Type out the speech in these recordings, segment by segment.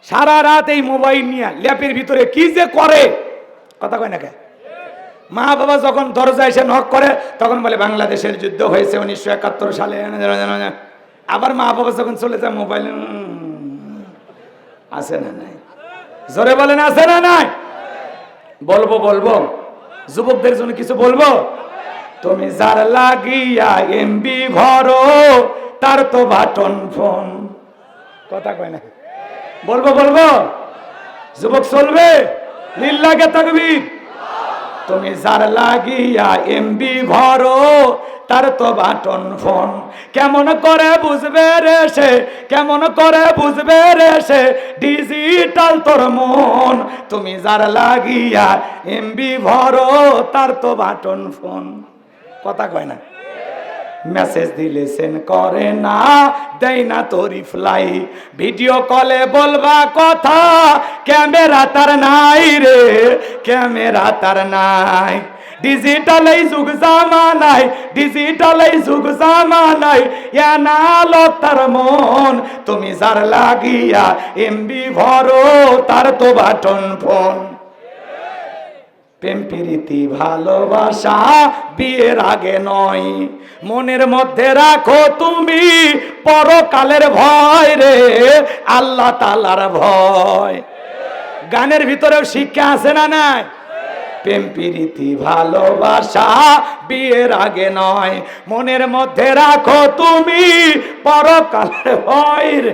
সারা রাত এই মোবাইল নিয়ে ল্যাপের ভিতরে কি যে করে, কথা কয় না কে? মা বাবা যখন দরজায় এসে নক করে তখন বলে বাংলাদেশের যুদ্ধ হয়েছে 1971 সালে। আবার মা বাবা যখন চলে যায় মোবাইল আছে না নাই? জোরে বলেন আছে না নাই? বলবো যুবকদের জন্য কিছু বলবো। তুমি যার লাগিয়া এমবি ভরো তার তো বাটন ফোন, কথা কয় না? বলবো যুবক চলবে, লিল্লাহে তাকবীর। তুমি যার লাগিয়া এমবি ভরো তার তো বাটন ফোন, কেমন করে বুঝবে রে সে, কেমন করে বুঝবে রে সে ডিজিটাল তোর মন। তুমি যার লাগিয়া এমবি ভরো তার তো বাটন ফোন, কথা কয় না? মেসেজ দিলে সেন্ড করে না, দেয় না তো রিপ্লাই, ভিডিও কলে বলবা কথা ক্যামেরা তার নাই রে, ক্যামেরা তার নাই। ডিজিটাল এই যুগ জামানায়, ডিজিটাল এই যুগ জামানায় এনালো তার মন। তুমি যার লাগিয়া এমবি ভরো তার তো বাটন ফোন। প্রেম প্রীতি ভালোবাসা বিয়ের আগে নয়, মনের মধ্যে রাখো তুমি পরকালের ভয় রে, আল্লাহ তাআলার ভয়। গানের ভিতরেও শিক্ষা আছে না নাই? প্রেম প্রীতি ভালোবাসা বিয়ের আগে নয়, মনের মধ্যে রাখো তুমি পরকালের ভয় রে,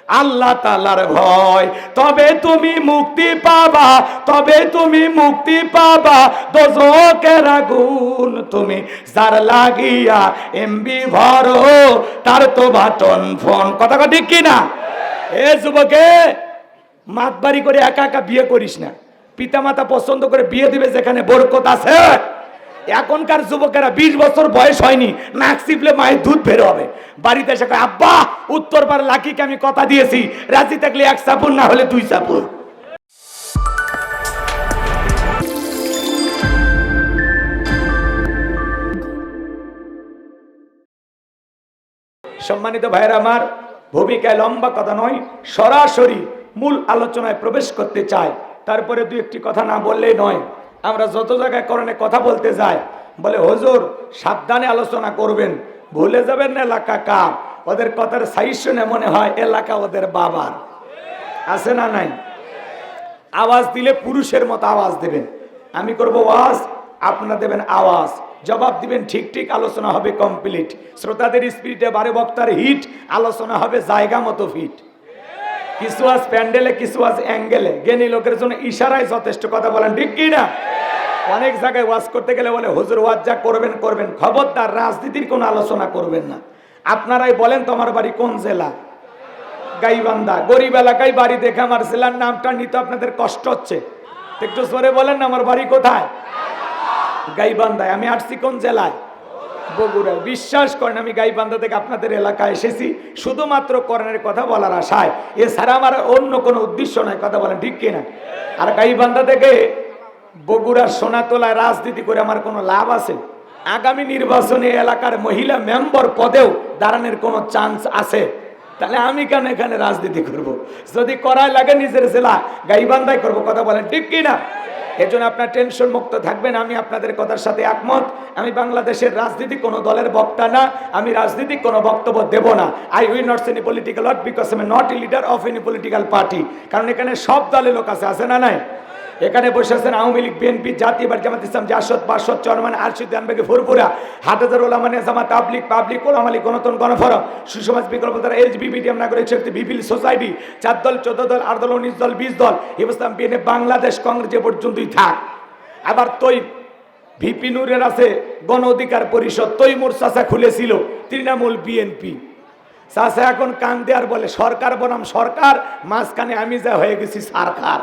আল্লাহ তাআলার ভয়। তবে তুমি মুক্তি পাবা, তবে তুমি মুক্তি পাবা দোজখের আগুন। তুমি যার লাগিয়া এমবি ভরো তার তো বাটন ফোন, কথা ঠিক কি না? এ যুবকে, মাতবাড়ি করে একা একা বিয়ে করিস না, পিতামাতা পছন্দ করে বিয়ে দিবে যেখানে বরকত আছে। এখনকার যুবকেরা 20 বছর বয়স হয়নি, নাক চিপলে মায়ের দুধ বের হবে, বাড়িতে এসে কয় আব্বা উত্তর পাড়ার লাকিকে আমি কথা দিয়েছি, রাজি থাকলে 1 চাপুর না হলে 2 চাপুর। সম্মানিত ভাইয়েরা আমার, ভূমিকায় লম্বা কথা নয়, সরাসরি মূল আলোচনায় প্রবেশ করতে চাই। তারপরে 2-1টি কথা না বললেই নয়। আমরা যত জায়গায় কোরআনে কথা বলতে যাই বলে হুজুর সাবধানে আলোচনা করবেন, ভুলে যাবেন না এলাকা কার। ওদের কথার সাইজ শুনে মনে হয় এলাকা ওদের বাবার, আছে না নাই? আওয়াজ দিলে পুরুষের মতো আওয়াজ দেবেন, আমি করব ওয়াজ, আপনারা দেবেন আওয়াজ, জবাব দিবেন ঠিক ঠিক, আলোচনা হবে কমপ্লিট। শ্রোতাদের স্পিরিটে বারে বক্তার হিট, আলোচনা হবে জায়গা মতো ফিট। কিছু আজ প্যান্ডেলে, কিছু আজ অ্যাঙ্গেলে, জ্ঞানী লোকের জন্য ইশারায় যথেষ্ট, কথা বলেন ঠিক কি না? অনেক জায়গায় ওয়াজ করতে গেলে বলে হুজুর ওয়াজ যা করবেন করবেন, খবরদার রাজনীতির কোনো আলোচনা করবেন না। আপনারাই বলেন তো আমার বাড়ি কোন জেলা? গাইবান্ধা। গরিব এলাকায় বাড়ি দেখে আমার জেলার নামটা নিতে আপনাদের কষ্ট হচ্ছে, একটু জোরে বলেন না আমার বাড়ি কোথায়? গাইবান্ধায়। আমি আসছি কোন জেলায়? বগুড়ায়। বিশ্বাস করেন আমি গাইবান্ধা থেকে আপনাদের এলাকায় এসেছি শুধুমাত্র কোরআনের কথা বলার আশায়, এছাড়া আমার অন্য কোনো উদ্দেশ্য নাই, কথা বলেন ঠিক কিনা? আর গাইবান্ধা থেকে বগুড়ার সোনাতলায় রাজনীতি করে আমার কোনো লাভ আছে? আগামী নির্বাচনে এলাকার মহিলা মেম্বার পদেও দাঁড়ানোর কোনো চান্স আছে? তাহলে আমি কেন এখানে রাজনীতি করব? যদি করাই লাগে নিজের জেলা গাইবান্ধায় করব, কথা বলেন ঠিক কিনা? এজন্য আপনার টেনশন মুক্ত থাকবেন, আমি আপনাদের কথার সাথে একমত। আমি বাংলাদেশের রাজনীতি কোনো দলের বক্তা না, আমি রাজনীতিক কোনো বক্তব্য দেব না। I will not any political word because I am not a leader of any political party. কারণ এখানে সব দলের লোক আছে না নাই? এখানে বসে আছেন আওয়ামী লীগ, বিএনপি, জাতীয় পার্টি, জামাত ইসলাম, জাসদ, বাসদ, চরমান, আরশিদ, দানবাগি, ফুরপুরা, হাটহাজার ওলামা জামাত, তাবলিগ, পাবলিক, ওলামা লীগ, গণতন্ত্র, গণফোরাম, সুসমাজ বিকল্প ধারা, এলজিবিটিএম, নাগরিক শক্তি, বিপিএল সোসাইটি, 4 দল, 14 দল, 8 দল, 19 দল, 20 দল, ইসলাম, বিএনপি, বাংলাদেশ কংগ্রেস যে পর্যন্তই থাক। আবার ভিপি নূরের আছে গণ অধিকার পরিষদ, তৈমুর চাচা খুলেছিল তৃণমূল বিএনপি। চাচা এখন কান দেয়ার বলে সরকার বনাম সরকার, মাঝখানে আমি যা হয়ে গেছি সরকার।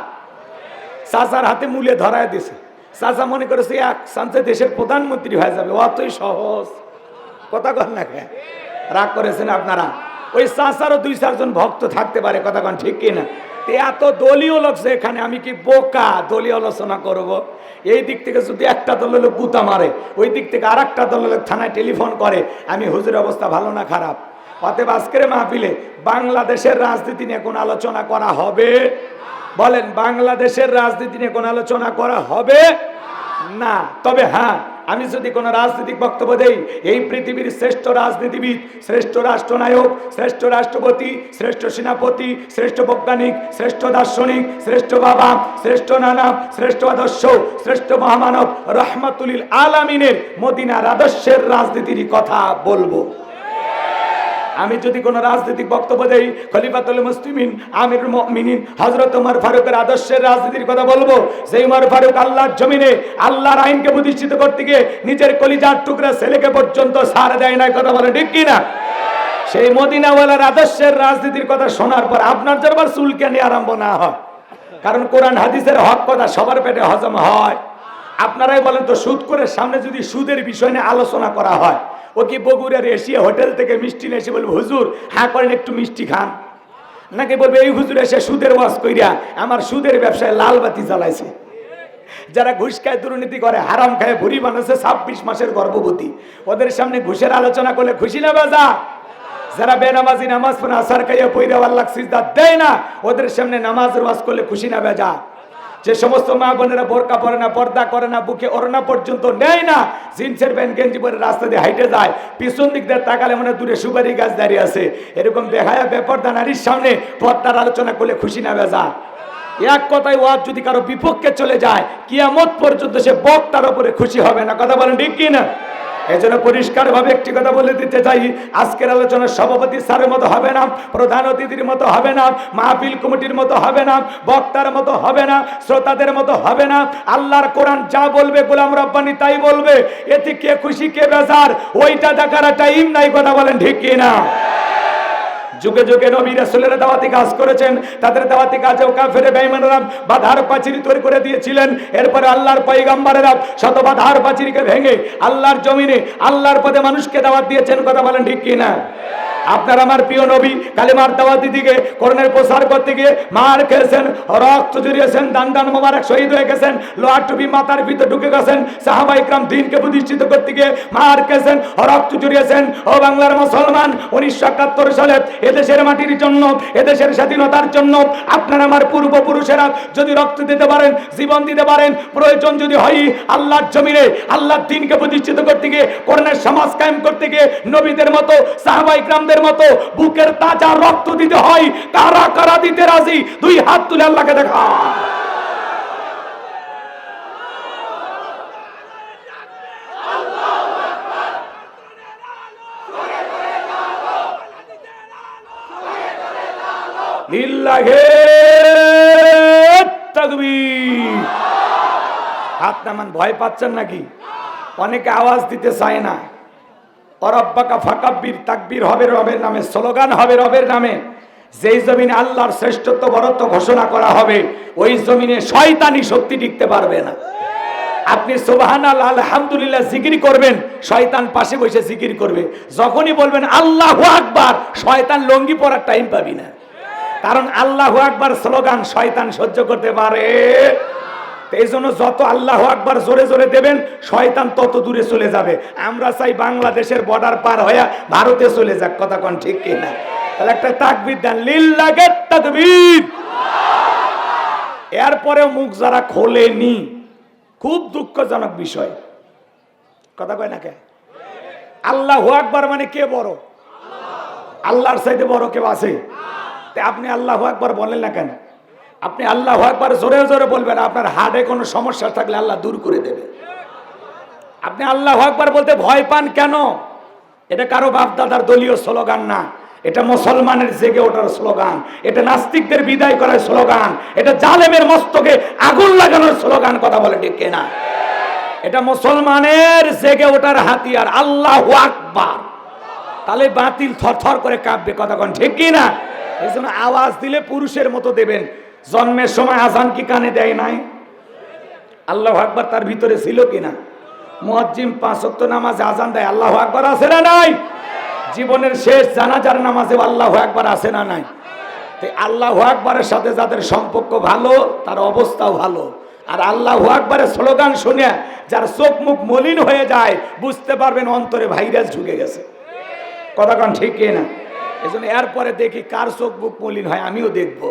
চাচার হাতে মূলে ধরায় দিছে, চাচা মনে করেছে এক চান্সে দেশের প্রধানমন্ত্রী হয়ে যাবে, অতই সহজ, কথা কন না কে? রাগ করেছেন আপনারা? ওই চাচারও 2-4 জন ভক্ত থাকতে পারে, কথা কন ঠিক কিনা? এত দলীয় লোক এখানে, আমি কি বোকা দলীয় আলোচনা করব? এই দিক থেকে যদি একটা দলের লোক গুতা মারে, ওই দিক থেকে আর একটা দলের লোক থানায় টেলিফোন করে, আমি হুজুর অবস্থা ভালো না খারাপ? অতএব আজকের মাহফিলে বাংলাদেশের রাজনীতি নিয়ে কোন আলোচনা করা হবে? বলেন, বাংলাদেশের রাজনীতি নিয়ে কোন আলোচনা করা হবে না। তবে হ্যাঁ, আমি যদি কোনো রাজনৈতিক বক্তব্য দেই, এই পৃথিবীর শ্রেষ্ঠ রাজনীতিবিদ, শ্রেষ্ঠ রাষ্ট্রনায়ক, শ্রেষ্ঠ রাষ্ট্রপতি, শ্রেষ্ঠ সেনাপতি, শ্রেষ্ঠ বৈজ্ঞানিক, শ্রেষ্ঠ দার্শনিক, শ্রেষ্ঠ বাবা, শ্রেষ্ঠ নানা, শ্রেষ্ঠ আদর্শ, শ্রেষ্ঠ মহামানব রহমাতুল আলামিনের মদিনার আদর্শের রাজনীতির কথা বলবো। আমি যদি কোনো রাজনৈতিক বক্তব্য দেই, খলিফাতুল মুসলিমিন আমিরুল মুমিনিন হযরত ওমর ফারুকের আদর্শের রাজনীতির কথা বলবো। সেই ওমর ফারুক আল্লাহর জমিনে আল্লাহর আইনকে প্রতিষ্ঠিত করতে গিয়ে নিজের কলিজার টুকরা ছেলেকে পর্যন্ত ছাড় দেয় না, কথা বলে ঠিক কি না? সেই মদিনাওয়ালার আদর্শের রাজনীতির কথা শোনার পর আপনার যাবার চুলকানি আরম্ভ না হয়, কারণ কোরআন হাদিসের হক কথা সবার পেটে হজম হয়। আপনারাই বলেন তো, সুদ করে সামনে যদি সুদের বিষয় নিয়ে আলোচনা করা হয়, ও কি বগুড়ার এশিয়া হোটেল থেকে মিষ্টি নিয়ে এসে বলবে হুজুর হ্যাঁ করেন একটু মিষ্টি খান, নাকি বলবে এই হুজুর এসে সুদের ওয়াজ কইরা আমার সুদের ব্যবসায় লাল বাতি জ্বালাইছে? যারা ঘুষ খায়, দুর্নীতি করে, হারাম খায়, ভুরি বানাচ্ছে, 26 মাসের গর্ভবতী, ওদের সামনে ঘুষের আলোচনা করলে খুশি না বেজা? যারা বেনামাজি, নামাজ পড়ে আসার খাইয়া পইরা আল্লাহ সিজদা দেয় না, ওদের সামনে নামাজের ওয়াজ করলে খুশি না বেজা? যে সমস্ত মা বোনেরা বোরকা পরে না, পর্দা করে না, বুকে ওড়না পর্যন্ত নেয় না, জিন্সের প্যান্ট গেঞ্জি পরে রাস্তা দিয়ে হাইটে যায়, পিছন দিক দিয়ে তাকালে মনে দূরে সুপারি গাছ দাঁড়িয়ে আছে, এরকম বেহায়া বেপরদা নারীর সামনে পর্দার আলোচনা করলে খুশি না বেজা? এক কথায় ওয়াজ যদি কারো বিপক্ষে চলে যায়, কিয়ামত পর্যন্ত সে বক্তার উপরে খুশি হবে না, কথা বলেন ঠিক কি না? এজন্য পরিষ্কারভাবে একটি কথা বলে দিতে চাই, আজকের আলোচনা সভাপতি স্যারের মতো হবে না, প্রধান অতিথির মতো হবে না, মাহফিল কমিটির মতো হবে না, বক্তার মতো হবে না, শ্রোতাদের মতো হবে না। আল্লাহর কোরআন যা বলবে গোলাম রব্বানি তাই বলবে। এতে কে খুশি কে বেজার ওইটা দেখার টাইম নাই, কথা বলেন ঠিক কি না? যুগে যুগে নবী রাসূলেরা দাওয়াতি কাজ করেছেন, তাদের দাওয়াতি কাজেও কাফের বেঈমানরা বাধার পাঁচিল তৈরি করে দিয়েছিলেন। এরপরে আল্লাহর পয়গম্বরেরা শত বাধার পাঁচিলকে ভেঙে আল্লাহর জমিনে আল্লাহর পথে মানুষকে দাওয়াত দিয়েছেন, কথা বলেন ঠিক কি না? আপনার আমার প্রিয় নবী কালেমার দাওয়াত দিকে কোরআনের প্রচার করতে গিয়ে মার খেয়েছেন, রক্ত ঝরিয়েছেন, দান মোবারক শহীদ হয়ে গেছেন, লোহার টুপি মাথার ভিতরে ঢুকে গেছেন, সাহাবা ইকরাম দ্বীনকে প্রতিষ্ঠিত করতে গিয়ে মার খেয়েছেন, রক্ত ঝরিয়েছেন। ও বাংলার মুসলমান, 1971 সালে এদেশের মাটির জন্য, এদেশের স্বাধীনতার জন্য আপনার আমার পূর্বপুরুষেরা যদি রক্ত দিতে পারেন, জীবন দিতে পারেন, প্রয়োজন যদি হয় আল্লাহর জমিনে আল্লাহর দ্বীনকে প্রতিষ্ঠিত করতে গিয়ে, কোরআনের সমাজ কায়েম করতে গিয়ে নবীদের মতো সাহাবা ইকরামদের মতো বুকের তাজা রক্ত দিতে হয়, কারা কারা দিতে রাজি? দুই হাত তুলে আল্লাহকে দেখা। লিল্লাহে তাকবীর। হাত নামান। ভয় পাচ্ছেন নাকি? অনেকে আওয়াজ দিতে চায় না। অরব্বাকা ফাকাব্বির, তাকবীর হবে রবের নামে, স্লোগান হবে রবের নামে। যেই জমিনে আল্লাহর শ্রেষ্ঠত্ব বরত্ব ঘোষণা করা হবে, ওই জমিনে শয়তানি শক্তি টিকতে পারবে না। আপনি সুবহানাল্লাহ আলহামদুলিল্লাহ জিকির করবেন, শয়তান পাশে বসে জিকির করবে। যখনই বলবেন আল্লাহু আকবার, শয়তান লঙ্গি পরার টাইম পাবি না, কারণ আল্লাহু আকবার স্লোগান শয়তান সহ্য করতে পারে। এই জন্য যত আল্লাহু আকবার জোরে জোরে দেবেন, শয়তান তত দূরে চলে যাবে। আমরা চাই বাংলাদেশের বর্ডার পার হয়ে ভারতে চলে যাক, কথা কোন ঠিক কিনা? তাহলে একটা তাকবীর দেন, লিল্লাহে তাকবীর। এরপরে মুখ যারা খোলেনি, খুব দুঃখজনক বিষয়, কথা কয় না কে? আল্লাহু আকবার মানে কে বড়? আল্লাহর চাইতে বড় কেউ আছে? আপনি আল্লাহু আকবার বলেন না কেন? আপনি আল্লাহু আকবার জোরে জোরে বলবেন, আপনার হার্টে কোনো সমস্যা থাকলে আল্লাহ দূর করে দেবে। আপনি আল্লাহু আকবার বলতে ভয় পান কেন? এটা কারো বাপ দাদার দলীয় স্লোগান না, এটা মুসলমানের জেগে ওঠার স্লোগান, এটা নাস্তিকদের বিদায় করার স্লোগান, এটা জালেমের মস্তকে আগুন লাগানোর স্লোগান, কথা বলে ঠিক কিনা? এটা মুসলমানের জেগে ওঠার হাতিয়ার, আল্লাহু আকবার। তাহলে বাতিল থরথর করে কাঁপবে, কথা কোন ঠিক কিনা? এই জন্য আওয়াজ দিলে পুরুষের মতো দেবেন। জন্মের সময় আজান কি কানে দেয় নাই? আল্লাহু আকবার তার ভিতরে ছিল কিনা? মুয়াজ্জিন 5 ওয়াক্ত নামাজে আজান দেয়, আল্লাহু আকবার আছে না নাই? জীবনের শেষ জানাজার নামাজে আল্লাহু আকবার আছে না নাই? তাই আল্লাহু আকবারের সাথে যাদের সম্পর্ক ভালো, তার অবস্থাও ভালো। আর আল্লাহু আকবারের স্লোগান শুনে যার চোখ মুখ মলিন হয়ে যায়, বুঝতে পারবেন অন্তরে ভাইরাস ঢুকে গেছে, কথা কোন ঠিক কিনা? এজন্য এরপরে দেখি কার চোখ বুক মলিন হয়, আমিও দেখব।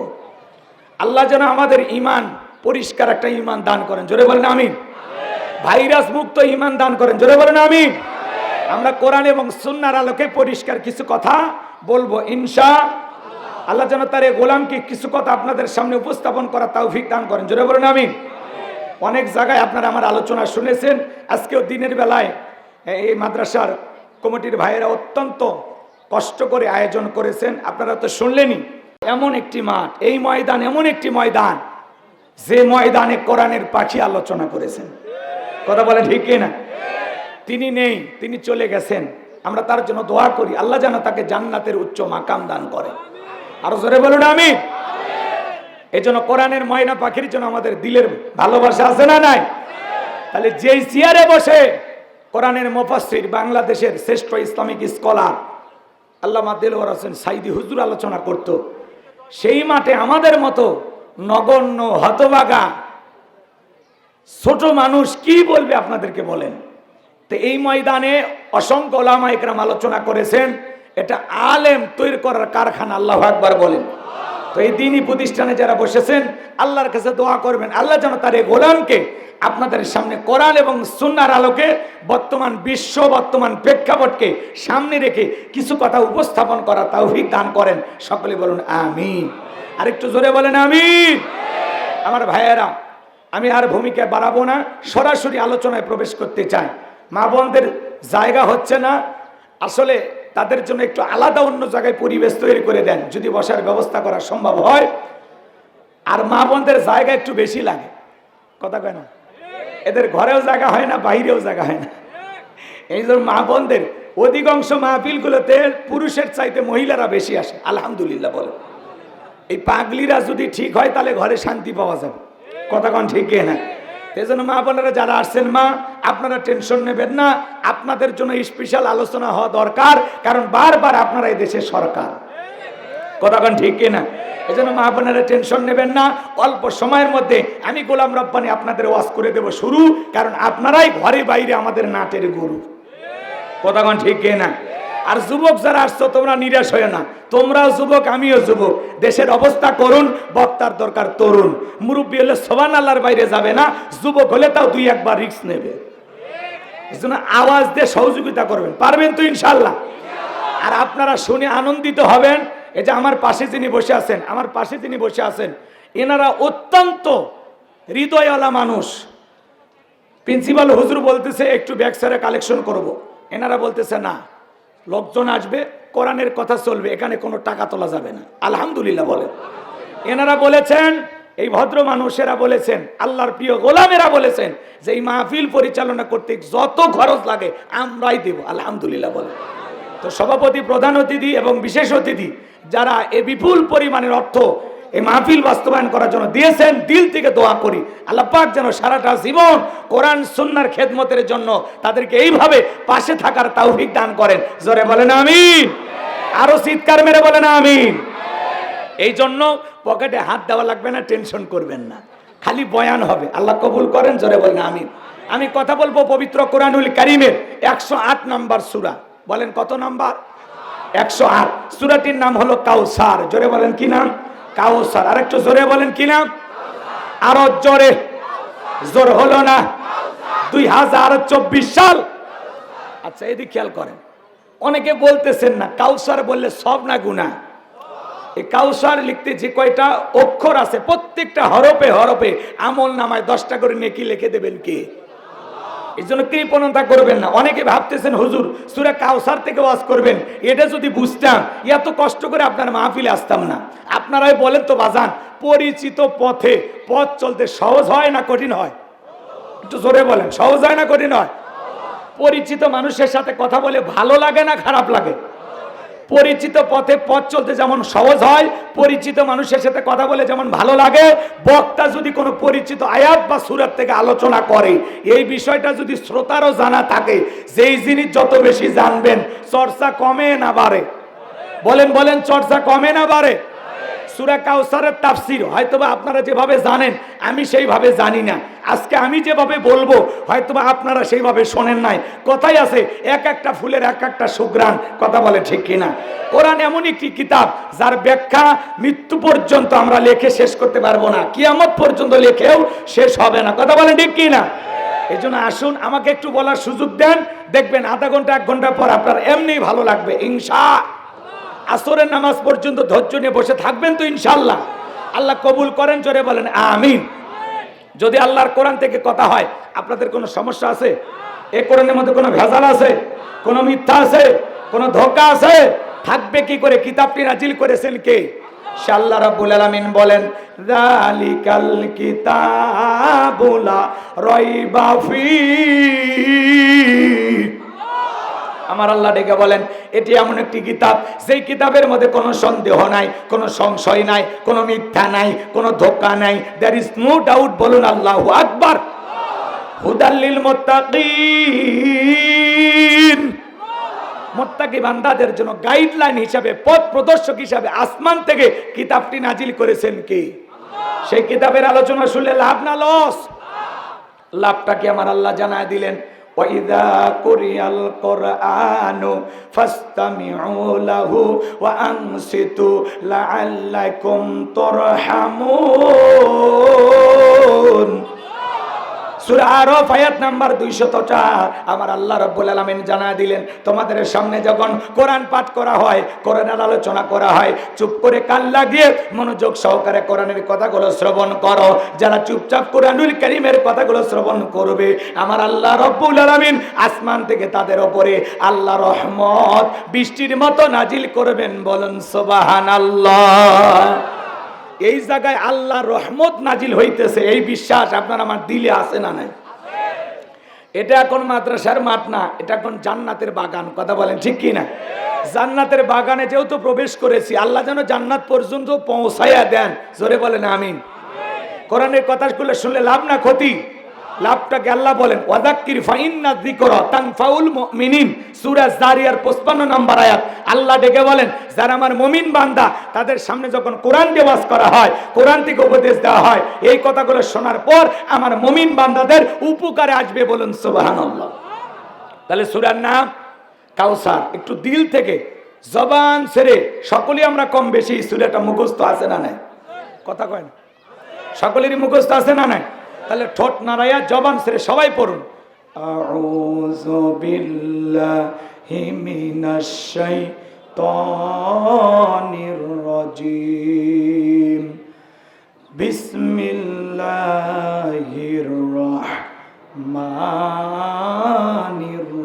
আল্লাহ যেন আমাদের ইমান পরিষ্কার একটা ইমান দান করেন, জোরে বলেন আমিন। ভাইরাস মুক্ত ইমান দান করেন, জোরে বলেন আমিন। আমরা কোরআন এবং সুন্নাহর আলোকে পরিষ্কার কিছু কথা বলবো ইনশাআল্লাহ। আল্লাহ যেন তার এই গোলামকে কিছু কথা আপনাদের সামনে উপস্থাপন করার তৌফিক দান করেন, জোরে বলেন আমিন। অনেক জায়গায় আপনারা আমার আলোচনা শুনেছেন, আজকেও দিনের বেলায় এই মাদ্রাসার কমিটির ভাইয়েরা অত্যন্ত কষ্ট করে আয়োজন করেছেন, আপনারা তো শুনলেনই। এমন একটি মাঠ, এই ময়দান এমন একটি ময়দান যে ময়দানে কোরআনের পাখি আলোচনা করেছেন, কথা বলেন ঠিক না? তিনি নেই, তিনি চলে গেছেন, আমরা তার জন্য দোয়া করি আল্লাহ যেন তাকে জান্নাতের উচ্চ মাকাম দান করে, আরো জোরে বলুন আমিন। এই জন্য কোরআনের ময়না পাখির জন্য আমাদের দিলের ভালোবাসা আছে না নাই? তাহলে যেই চেয়ারে বসে কোরআনের মুফাসসির, বাংলাদেশের শ্রেষ্ঠ ইসলামিক স্কলার আল্লামা দেলোয়ার হোসেন সাইদি হুজুর আলোচনা করত, সেই মাঠে আমাদের মতো নগণ্য হতভাগা ছোট মানুষ কি বলবে আপনাদেরকে বলেন? তো এই ময়দানে অসংখ্য ওলামা ইকরাম আলোচনা করেছেন, এটা আলেম তৈরি করার কারখানা, আল্লাহু আকবার বলেন। তো এই দ্বীনি প্রতিষ্ঠানে যারা বসেছেন আল্লাহর কাছে দোয়া করবেন আল্লাহ যেন তার এই গোলামকে আপনাদের সামনে কোরআন এবং সুন্নাহর আলোকে বর্তমান বিশ্ব, বর্তমান প্রেক্ষাপটকে সামনে রেখে কিছু কথা উপস্থাপন করা তৌফিক দান করেন, সকলে বলুন আমিন। আরেকটু জোরে বলেন আমিন। আমার ভাইয়েরা, আমি আর ভূমিকা বাড়াবো না, সরাসরি আলোচনায় প্রবেশ করতে চাই। মা বোনদের জায়গা হচ্ছে না, আসলে তাদের জন্য একটু আলাদা অন্য জায়গায় পরিবেশ তৈরি করে দেন যদি বসার ব্যবস্থা করা সম্ভব হয়। আর মা বোনদের জায়গা একটু বেশি লাগে, কথা কয় না? এদের ঘরেও জায়গা হয় না, বাইরেও জায়গা হয় না। এই জন্য মা বোনদের অধিকাংশ মাহফিলগুলোতে পুরুষের চাইতে মহিলারা বেশি আসে, আলহামদুলিল্লাহ বলে। এই পাগলিরা যদি ঠিক হয় তাহলে ঘরে শান্তি পাওয়া যাবে, কথা কন ঠিক না? এই জন্য মা বোনেরা যারা আসছেন, মা আপনারা টেনশন নেবেন না, আপনাদের জন্য স্পেশাল আলোচনা হওয়া দরকার, কারণ বারবার আপনারা এই দেশের সরকার, কথা কন ঠিক না? এই জন্য মা বোনেরা টেনশন নেবেন না, অল্প সময়ের মধ্যে আমি গোলাম রব্বানী আপনাদের ওয়াজ করে দেব শুরু, কারণ আপনারাই ঘরে বাইরে আমাদের নাটের গুরু, কথা কন ঠিক না? আর যুবক যারা আসছো তোমরা নিরাশ হয়ে না, তোমরাও যুবক আমিও যুবক, দেশের অবস্থা করুন, বক্তার দরকার তরুণ। মুরব্বী হলে সুবহানাল্লাহর বাইরে যাবে না, যুবক হলে তাও দুই একবার রিস্ক নেবে। এই জন্য আওয়াজ দিয়ে সহযোগিতা করবেন, পারবেন তো ইনশাল্লাহ? আর আপনারা শুনে আনন্দিত হবেন। এই যে আমার পাশে যিনি বসে আছেন, আমার পাশে যিনি বসে আছেন, এনারা অত্যন্ত হৃদয়ওয়ালা মানুষ। প্রিন্সিপাল হুজুর বলতেছে একটু ব্যাগ স্যারে কালেকশন করব, এনারা বলতেছে না, লোকজন আসবে, কোরআনের কথা চলবে, এখানে কোনো টাকা তোলা যাবে না, আলহামদুলিল্লাহ বলেন। এনারা বলেছেন, এই ভদ্র মানুষেরা বলেছেন, আল্লাহর প্রিয় গোলামেরা বলেছেন যে এই মাহফিল পরিচালনা করতে যত খরচ লাগে আমরাই দেব, আলহামদুলিল্লাহ বলেন। তো সভাপতি, প্রধান অতিথি এবং বিশেষ অতিথি যারা এই বিপুল পরিমাণের অর্থ এই মাহফিল বাস্তবায়ন করার জন্য দিয়েছেন, দিল থেকে দোয়া করি আল্লাহ পাক যেন সারাটা জীবন কোরআন সুন্নাহর খেদমতের জন্য তাদেরকে এইভাবে পাশে থাকার তৌফিক দান করেন, জোরে বলেন আমিন। আরো চিৎকার মেরে বলেন আমিন। এই জন্য পকেটে হাত দেওয়া লাগবে না, টেনশন করবেন না, খালি বয়ান হবে, আল্লাহ কবুল করেন, জোরে বলেন আমিন। আমি কথা বলবো পবিত্র কোরআনুল কারীমের 108 নম্বর সূরা, বলেন কত নাম্বার? 108। সূরাটির নাম হলো কাউসার, জোরে বলেন কি নাম? কাউসার। আরেকটু জোরে বলেন কি নাম? আরো জোরে, জোর হলো না। 2024 সাল। আচ্ছা এদিকে খেয়াল করেন, অনেকে বলতেছেন না কাউসার বললে সব না গুনাহ। এই কাউসার লিখতে যে কয়টা অক্ষর আছে প্রত্যেকটা হরফে হরফে আমল নামায় 10টা করে নেকি লিখে দেবেন কে? এই জন্য কৃপণতা করবেন না। অনেকে ভাবতেছেন হুজুর সূরা কাউসার থেকে ওয়াজ করবেন, এটা যদি বুঝতাম এত কষ্ট করে আপনার মাহফিলে আসতাম না। আপনারাই বলেন তো বাজান, পরিচিত পথে পথ চলতে সহজ হয় না কঠিন হয়? একটু জোরে বলেন, সহজ হয় না কঠিন হয়? পরিচিত মানুষের সাথে কথা বলে ভালো লাগে না খারাপ লাগে? পরিচিত পথে পথ চলতে যেমন সহজ হয়, পরিচিত মানুষের সাথে কথা বলে যেমন ভালো লাগে, বক্তা যদি কোনো পরিচিত আয়াত বা সূরা থেকে আলোচনা করে, এই বিষয়টা যদি শ্রোতারও জানা থাকে, যেই জিনিস যত বেশি জানবেন চর্চা কমে না বাড়ে? বলেন বলেন, চর্চা কমে না বাড়ে? সূরা কাউসারের তাফসীর হয়তোবা আপনারা যেভাবে জানেন আমি সেইভাবে জানি না। আজকে আমি যেভাবে বলবো হয়তোবা আপনারা সেইভাবে শোনেন নাই। কথাই আছে এক একটা ফুলের এক একটা সুঘ্রাণ, কথা বলে ঠিক কিনা? কোরআন এমন একটি কিতাব যার ব্যাখ্যা মৃত্যু পর্যন্ত আমরা লিখে শেষ করতে পারবো না, কিয়ামত পর্যন্ত লিখেও শেষ হবে না, কথা বলে ঠিক কিনা? এই জন্য আসুন আমাকে একটু বলার সুযোগ দেন, দেখবেন আধা ঘন্টা 1 ঘন্টা পর আপনার এমনি ভালো লাগবে ইনশাআল্লাহ। আসরের নামাজ পর্যন্ত ধৈর্য নিয়ে বসে থাকবেন তো ইনশাআল্লাহ। আল্লাহ কবুল করেন, জোরে বলেন আমিন। যদি আল্লাহর কোরআন থেকে কথা হয় আপনাদের কোনো সমস্যা আছে? এই কোরআনের মধ্যে কোনো ভেজাল আছে? কোনো মিথ্যা আছে? কোনো ধোঁকা আছে? থাকবে কি করে? কিতাবটি নাজিল করেছেন কে? সে আল্লাহ রাব্বুল আলামিন বলেন যালিকাল কিতাবু লা রাইবা ফীহি। আমার আল্লাহ ডেকে বলেন এটি এমন একটি কিতাব যেই কিতাবের মধ্যে কোনো সন্দেহ নাই, কোনো সংশয় নাই, কোনো মিথ্যা নাই, কোনো ধোঁকা নাই। There is no doubt. বলুন আল্লাহু আকবার। হুদাল লিল মুত্তাকিন, মুত্তাকি বান্দাদের জন্য গাইডলাইন হিসাবে, পথ প্রদর্শক হিসাবে আসমান থেকে কিতাবটি নাজিল করেছেন কে? সেই কিতাবের আলোচনা শুনলে লাভ না লস? লাভটা কি আমার আল্লাহ জানায় দিলেন। وَإِذَا قُرِئَ الْقُرْآنُ فَاسْتَمِعُوا لَهُ وَأَنصِتُوا لَعَلَّكُمْ تُرْحَمُونَ। সূরা আরাফ আয়াত নাম্বার 204 আমার আল্লাহ রাব্বুল আলামিন জানায় দিলেন তোমাদের সামনে যখন কোরআন পাঠ করা হয়, কোরআনের আলোচনা করা হয়, চুপ করে কান লাগিয়ে মনোযোগ সহকারে কোরআনের কথাগুলো শ্রবণ করো। যারা চুপচাপ কোরআনুল কারীমের কথাগুলো শ্রবণ করবে আমার আল্লাহ রাব্বুল আলামিন আসমান থেকে তাদের উপরে আল্লাহ রহমত বৃষ্টির মতো নাজিল করবেন। বলুন সুবহানাল্লাহ। এই জায়গায় আল্লাহ রহমত নাজিল হইতেছে এই বিশ্বাস আপনার আমার দিলে আছে না নাই? এটা এখন মাদ্রাসার মাঠ না, এটা এখন জান্নাতের বাগান, কথা বলেন ঠিক কি না? জান্নাতের বাগানে যেহেতু প্রবেশ করেছি আল্লাহ যেন জান্নাত পর্যন্ত পৌঁছাইয়া দেন, জোরে বলেন আমিন। কোরআনের কথাগুলো শুনলে লাভ না ক্ষতি? লাভটাকে আল্লাহ বলেন ওয়াযাক্কির ফাইন্না যিকরা তানফাউল মুমিনিন, সূরা জারিয়ার 55 নম্বর আয়াত। আল্লাহ ডেকে বলেন যারা আমার মুমিন বান্দা তাদের সামনে যখন কোরআন ওয়াজ করা হয়, কোরআন থেকে উপদেশ দেওয়া হয়, এই কথাগুলো শোনার পর আমার মুমিন বান্দাদের উপকারে আসবে। বলুন সুবহানাল্লাহ। তাহলে সূরার নাম কাউসার। একটু দিল থেকে জবান ছেড়ে সকলেই আমরা কম বেশি সূরাটা মুখস্থ আছে না নাই? কথা কয় না? সকলেরই মুখস্থ আছে না নাই? তাহলে ঠোঁট নাড়াইয়া জবান ছেড়ে সবাই পড়ুন আউযু বিল্লাহি মিনাশ শাইতানির রাজিম বিসমিল্লাহির রাহমানির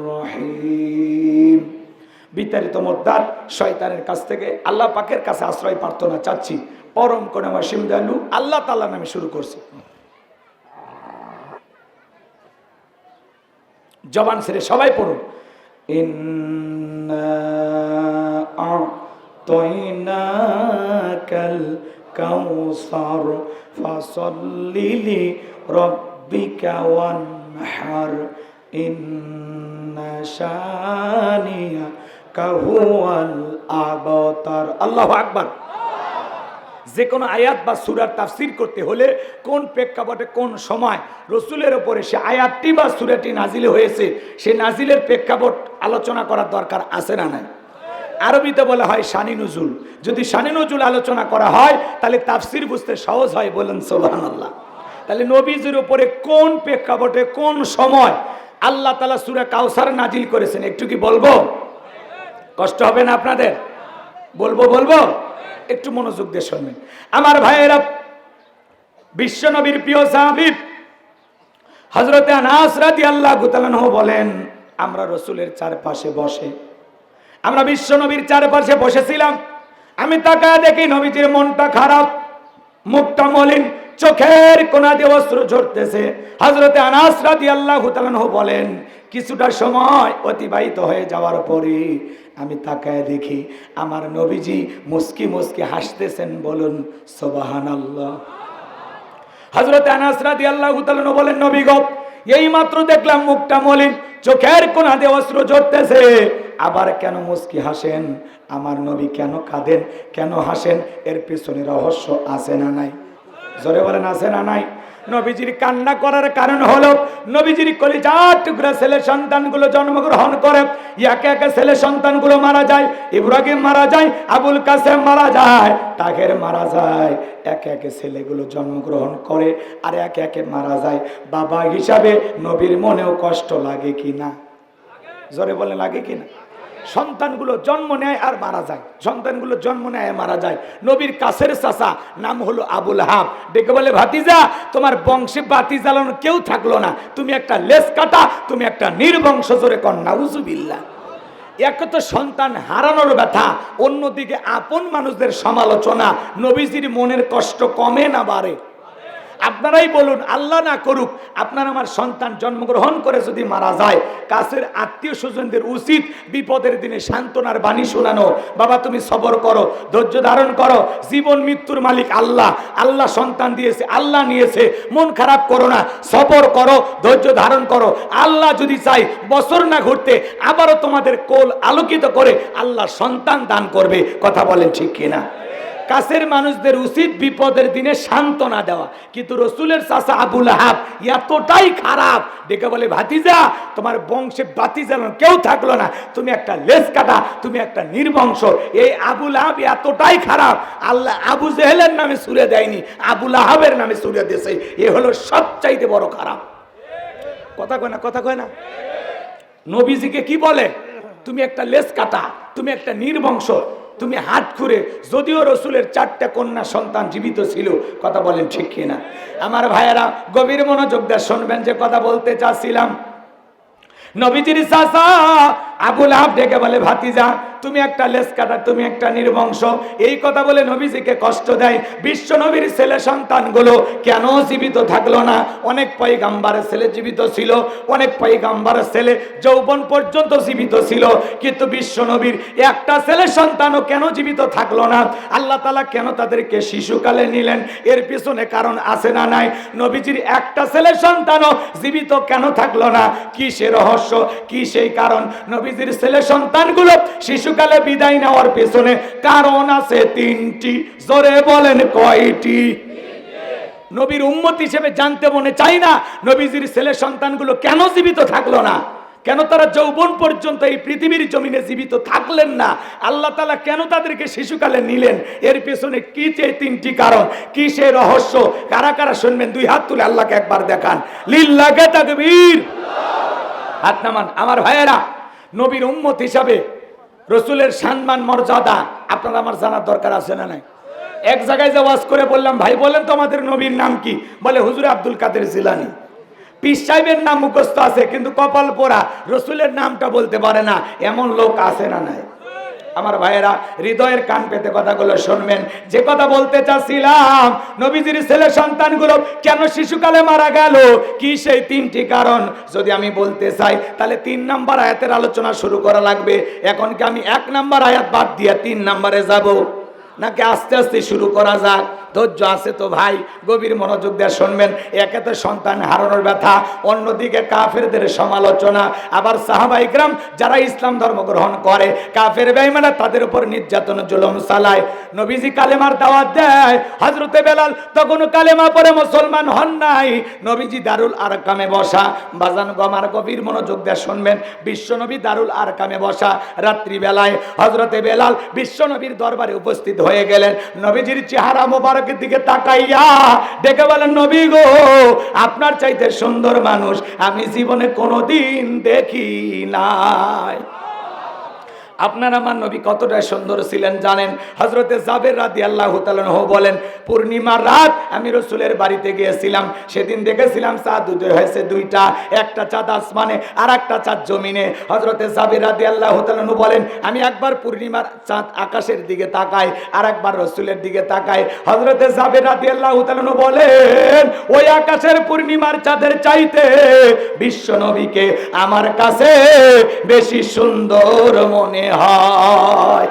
রহিম। বিতাড়িত মুরতাদ শয়তানের কাছ থেকে আল্লাহ পাকের কাছে আশ্রয় প্রার্থনা চাচ্ছি। পরম করুণা অসীম দয়ালু আল্লাহ তাআলার নামে শুরু করছি। জবান ছেড়ে সবাই পড়ুন ইন্না আ'তাইনাকাল কাউসার ফাসাল্লি লিরাব্বিকা ওয়ানহার ইন্না শানিয়াকা হুয়াল আবতার। আল্লাহু আকবার। যে কোনো আয়াত বা সূরার তাফসীর করতে হলে কোন প্রেক্ষাপটে কোন সময় রসুলের উপরে সে আয়াতটি বা সূরাটি নাজিল হয়েছে সে নাজিলের প্রেক্ষাপট আলোচনা করার দরকার আছে না নাই? আরবিতে বলা হয় শানি নুজুল। যদি শানি নুজুল আলোচনা করা হয় তাহলে তাফসীর বুঝতে সহজ হয়। বলেন সুবহানাল্লাহ। তাহলে নবীজির উপরে কোন প্রেক্ষাপটে কোন সময় আল্লাহ তাআলা সূরা কাউসার নাজিল করেছেন একটু কি বলবো? কষ্ট হবে না আপনাদের? বলবো একটু মনোযোগ দিয়ে শুনবেন আমার ভাইয়েরা। বিশ্ব নবীর প্রিয় সাহাবী হযরতে আনাস রাদিয়াল্লাহু তাআলা আনহু বলেন আমরা রাসূলের চারপাশে বসে, আমরা বিশ্ব নবীর চারপাশে বসেছিলাম। আমি তাকায় দেখি নবীজির মনটা খারাপ, মুখটা মলিন, চোখের কোনা দিয়ে অশ্রু ঝরতেছে। হযরতে আনাস রাদিয়াল্লাহু তাআলা আনহু বলেন কিছুটা সময় অতিবাহিত হয়ে যাওয়ার পরে আমি তাকায় দেখি আমার নবীজি মুস্কি মুস্কি হাসতেছেন। বলুন সুবহানাল্লাহ। হযরতে আনাস রাদিয়াল্লাহু তাআলা বলেন নবী গো এই মাত্র দেখলাম মুখটা মলিন, চোখের কোণা দিয়ে অশ্রু ঝরতেছে, আবার কেন মুস্কি হাসেন? আমার নবী কেন কাঁদেন, কেন হাসেন? এর পিছনে রহস্য আছে না নাই? জোরে বলেন আছে না নাই? নবীজির কান্না করার কারণ হলো নবীজির কলিজার টুকরা ছেলে সন্তানগুলো জন্মগ্রহণ করে, একে একে ছেলে সন্তানগুলো মারা যায়। ইব্রাহিম মারা যায়, আবুল কাসেম মারা যায়, তাহের মারা যায়, একে একে ছেলেগুলো জন্মগ্রহণ করে আর একে একে মারা যায়। বাবা হিসাবে নবীর মনেও কষ্ট লাগে কি না? জোরে বলে লাগে কি না? সন্তানগুলো জন্ম নেয় আর মারা যায়, সন্তানগুলো জন্ম নেয় আর মারা যায়। নবীর কাছের চাচা নাম হলো আবুল আহাব, ডেকে বলে ভাতিজা, তোমার বংশে বাতি জ্বালানো কেউ থাকলো না, তুমি একটা লেজ কাটা, তুমি একটা নির্বংশ। জোরে কর নাউজুবিল্লাহ। এক তো সন্তান হারানোর ব্যথা, অন্যদিকে আপন মানুষদের সমালোচনা, নবীজির মনের কষ্ট কমে না বাড়ে? আপনারাই বলুন, আল্লাহ না করুক আপনার আমার সন্তান জন্মগ্রহণ করে যদি মারা যায়, কাছের আত্মীয় স্বজনদের উচিত বিপদের দিনে সান্ত্বনার বাণী শোনানো। বাবা তুমি সবর করো, ধৈর্য ধারণ করো, জীবন মৃত্যুর মালিক আল্লাহ, আল্লাহ সন্তান দিয়েছে, আল্লাহ নিয়েছে, মন খারাপ করো না, সবর করো, ধৈর্য ধারণ করো। আল্লাহ যদি চাই বছর না ঘুরতে আবারও তোমাদের কোল আলোকিত করে আল্লাহ সন্তান দান করবে। কথা বলেন ঠিক কিনা? কাছের মানুষদের উচিত বিপদের দিনে সান্ত্বনা দেওয়া, কিন্তু রসুলের চাচা আবুল আহাব এতটাই খারাপ, ডেকে বলে ভাতিজা, তোমার বংশে বাতি জ্বালানো কেউ থাকলো না, তুমি একটা লেজ কাটা, তুমি একটা নির্বংশ। এই আবুল আহাব এতটাই খারাপ, আল্লাহ আবু জেহেলের নামে সূরা দেয়নি, আবুল আহাবের নামে সূরা দিয়েছে। এ হলো সবচাইতে বড় খারাপ। কথা কয় না? কথা কয় না? নবীজিকে কি বলে? তুমি একটা লেজ কাটা, তুমি একটা নির্বংশ, তুমি হাত খুঁড়ে। যদিও রসুলের 4টা কন্যা সন্তান জীবিত ছিল। কথা বলেন ঠিক কিনা? আমার ভাইয়েরা গভীর মনোযোগ দিয়ে শুনবেন যে কথা বলতে চাচ্ছিলাম। নবীজির চাচা আবুল আহাব ডেকে বলে ভাতিজা, তুমি একটা লেজ কাটা, তুমি একটা নির্বংশ। এই কথা বলে নবীজিকে কষ্ট দেয়। বিশ্ব নবীর ছেলে সন্তানগুলো কেন জীবিত থাকলো না? অনেক পয়গাম্বরের ছেলে জীবিত ছিল, অনেক পয়গাম্বরের ছেলে যৌবন পর্যন্ত জীবিত ছিল, কিন্তু বিশ্ব নবীর একটা ছেলে সন্তানও কেন জীবিত থাকলো না? আল্লাহ তাআলা কেন তাদেরকে শিশুকালে নিলেন? এর পিছনে কারণ আছে না নাই? নবীজির একটা ছেলে সন্তানও জীবিত কেন থাকলো না? কি সে রহস্য, কি সেই কারণ? নবীজির ছেলে সন্তানগুলো শিশুকালে বিদায় নেওয়ার পেছনে কারণ আছে 3টি। জোরে বলেন কয়টি? নবীর উম্মত হিসেবে জানতে মনে চাই না নবীজির ছেলে সন্তানগুলো কেন জীবিত থাকলো না? কেন তারা যৌবন পর্যন্ত এই পৃথিবীর জমিনে জীবিত থাকলেন না? আল্লাহ তাআলা কেন তাদেরকে শিশুকালে নিলেন? এর পেছনে কি যে 3টি কারণ, কি সে রহস্য? কারা কারা শুনবেন? 2 হাত তুলে আল্লাহকে একবার দেখান। লিল্লাহি তাকবীর। হাত নামান। আমার ভাইয়েরা, নবীর উম্মত হিসাবে রসুলের সম্মান মর্যাদা আপনার আমার জানার দরকার আছে না নাই? এক জায়গায় যে ওয়াজ করে বললাম, ভাই বলেন তো আমাদের নবীর নাম কি? বলে হুজুর আব্দুল কাদের জিলানী। পীর সাহেবের নাম মুখস্থ আছে, কিন্তু কপাল পোড়া রসুলের নামটা বলতে পারে না। এমন লোক আছে না নাই? আমার ভাইয়েরা হৃদয়ের কান পেতে কথাগুলো শুনবেন। যে কথা বলতে চাচ্ছিলাম, নবীজির ছেলে সন্তানগুলো কেন শিশুকালে মারা গেল, কি সেই 3টি কারণ যদি আমি বলতে চাই তাহলে 3 নাম্বার আয়াতের আলোচনা শুরু করা লাগবে। এখন কি আমি 1 নাম্বার আয়াত বাদ দিয়ে 3 নাম্বারে যাব, নাকি আস্তে আস্তে শুরু করা যাক? ধৈর্য আছে তো ভাই? গভীর মনোযোগ দিয়ে শুনবেন। একে তো সন্তান হারানোর ব্যথা, অন্যদিকে কাফেরদের সমালোচনা, আবার সাহাবা ইকরাম যারা ইসলাম ধর্ম গ্রহণ করে কাফের বেঈমানরা তাদের উপর নির্যাতন জুলুম চালায়। নবীজি কালেমার দাওয়াত দেয়, হযরতে বেলাল তখনও কালেমা পড়ে মুসলমান হন নাই। নবীজি দারুল আরকামে বসা। বাজান গমার গভীর মনোযোগ দিয়ে শুনবেন। বিশ্বনবী দারুল আরকামে বসা, রাত্রি বেলায় হযরতে বেলাল বিশ্বনবীর দরবারে উপস্থিত হয়ে গেলেন। নবীজির চেহারা মোবারকের দিকে তাকাইয়া ডেকে বলেন, নবী গো, আপনার চাইতে সুন্দর মানুষ আমি জীবনে কোনোদিন দেখি নাই। আপনার আমার নবী কতটা সুন্দর ছিলেন জানেন? হযরতে জাবের রাদিয়াল্লাহু তাআলা আনহু বলেন, পূর্ণিমার রাত আমি রাসূলের বাড়িতে গিয়েছিলাম, সেদিন দেখেছিলাম চাঁদ উদয় হয়েছে 2টা, একটা চাঁদ আসমানে আর একটা চাঁদ জমিনে। হযরতে জাবের রাদিয়াল্লাহু তাআলা আনহু বলেন, আমি একবার পূর্ণিমার চাঁদ আকাশের দিকে তাকাই আর একবার রাসূলের দিকে তাকাই। হযরতে জাবের রাদিয়াল্লাহু তাআলা আনহু বলেন, ওই আকাশের পূর্ণিমার চাঁদের চাইতে বিশ্ব নবীকে আমার কাছে বেশি সুন্দর মনে হয়।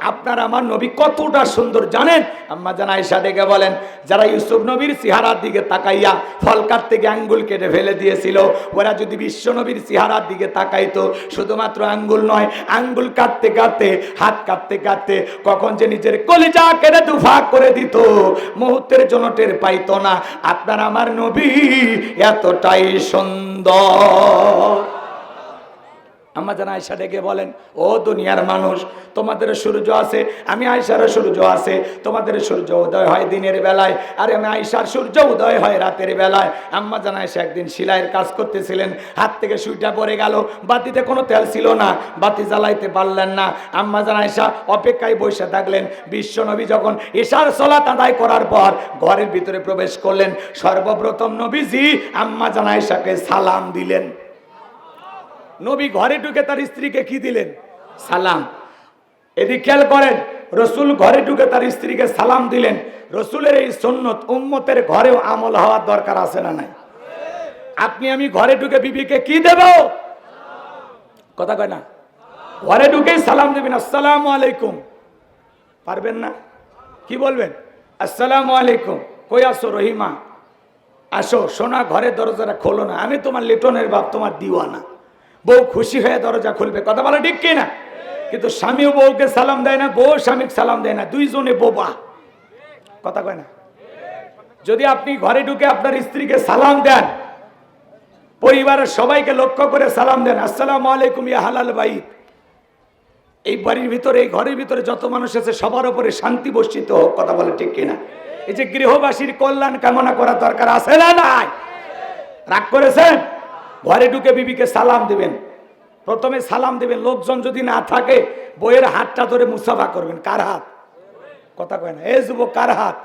আপনার আমার নবী কতটা সুন্দর জানেন? আম্মা জান আয়েশা ডেকে বলেন, যারা ইউসুফ নবীর চেহারার দিকে তাকাইয়া ফল কাটতে গিয়ে আঙ্গুল কেটে ফেলে দিয়েছিল, ওরা যদি বিশ্ব নবীর চেহারার দিকে তাকাইতো, শুধুমাত্র আঙ্গুল নয়, আঙ্গুল কাটতে কাটতে, হাত কাটতে কাটতে কখন যে নিজের কলিজা কেটে দুভাগ করে দিত, মুহূর্তের জন্য টের পাইতো না। আপনার আমার নবী এতটাই সুন্দর। আম্মা জান আয়েশা ডেকে বলেন, ও দুনিয়ার মানুষ, তোমাদের সূর্য আছে, আমি আয়েশার সূর্য আছে। তোমাদের সূর্য উদয় হয় দিনের বেলায়, আর আমি আয়েশার সূর্য উদয় হয় রাতের বেলায়। আম্মা জান আয়েশা একদিন সেলাইয়ের কাজ করতেছিলেন, হাত থেকে সুইটা পড়ে গেল, বাতিতে কোনো তেল ছিল না, বাতি জ্বালাইতে পারলেন না। আম্মা জান আয়েশা অপেক্ষায় বসে থাকলেন। বিশ্বনবী যখন ঈশার সালাত আদায় করার পর ঘরের ভিতরে প্রবেশ করলেন, সর্বপ্রথম নবীজি আম্মা জান আয়েশাকে সালাম দিলেন। নবী ঘরে ঢুকে তার স্ত্রীকে কি দিলেন? সালাম। এদিকে খেয়াল করেন, রসুল ঘরে ঢুকে তার স্ত্রীকে সালাম দিলেন। রসুলের এই সুন্নত উম্মতের ঘরেও আমল হওয়ার দরকার আছে না নাই? আপনি আমি ঘরে ঢুকে বিবিকে কি দেব? কথা কয় না? ঘরে ঢুকেই সালাম দেবেন, আসসালামু আলাইকুম। পারবেন না? কি বলবেন? আসসালামু আলাইকুম। কই আসো রহিমা? আসো সোনা, ঘরের দরজাটা খোলো না, আমি তোমার লিটনের বাপ, তোমার দিওয়ানা। বউ খুশি হয়ে দরজা খুলবে, কথা বলা ঠিক কিনা? কিন্তু স্বামীও বউকে সালাম দেয় না, বউ স্বামীকে সালাম দেয় না, দুইজনে বোবা। কথা কয় না? যদি আপনি ঘরে ঢুকে আপনার স্ত্রীকে সালাম দেন, পরিবারের সবাইকে লক্ষ্য করে সালাম দেন, আসসালামু আলাইকুম ইয়া হালাল বাইত, এই বাড়ির ভিতরে, এই ঘরের ভিতরে যত মানুষ আছে সবার উপরে শান্তি বর্ষিত হোক। কথা বলে ঠিক কিনা? এই যে গৃহবাসীর কল্যাণ কামনা করার দরকার আছে না নাই? রাগ করেছেন? ঘরে ঢুকে বিবিকে সালাম দিবেন, প্রথমে সালাম দিবেন, লোকজন যদি না থাকে বইয়ের হাতটা ধরে মুসাফা করবেন। কার হাত? কথা কয় না? এ যুবক, কার হাত?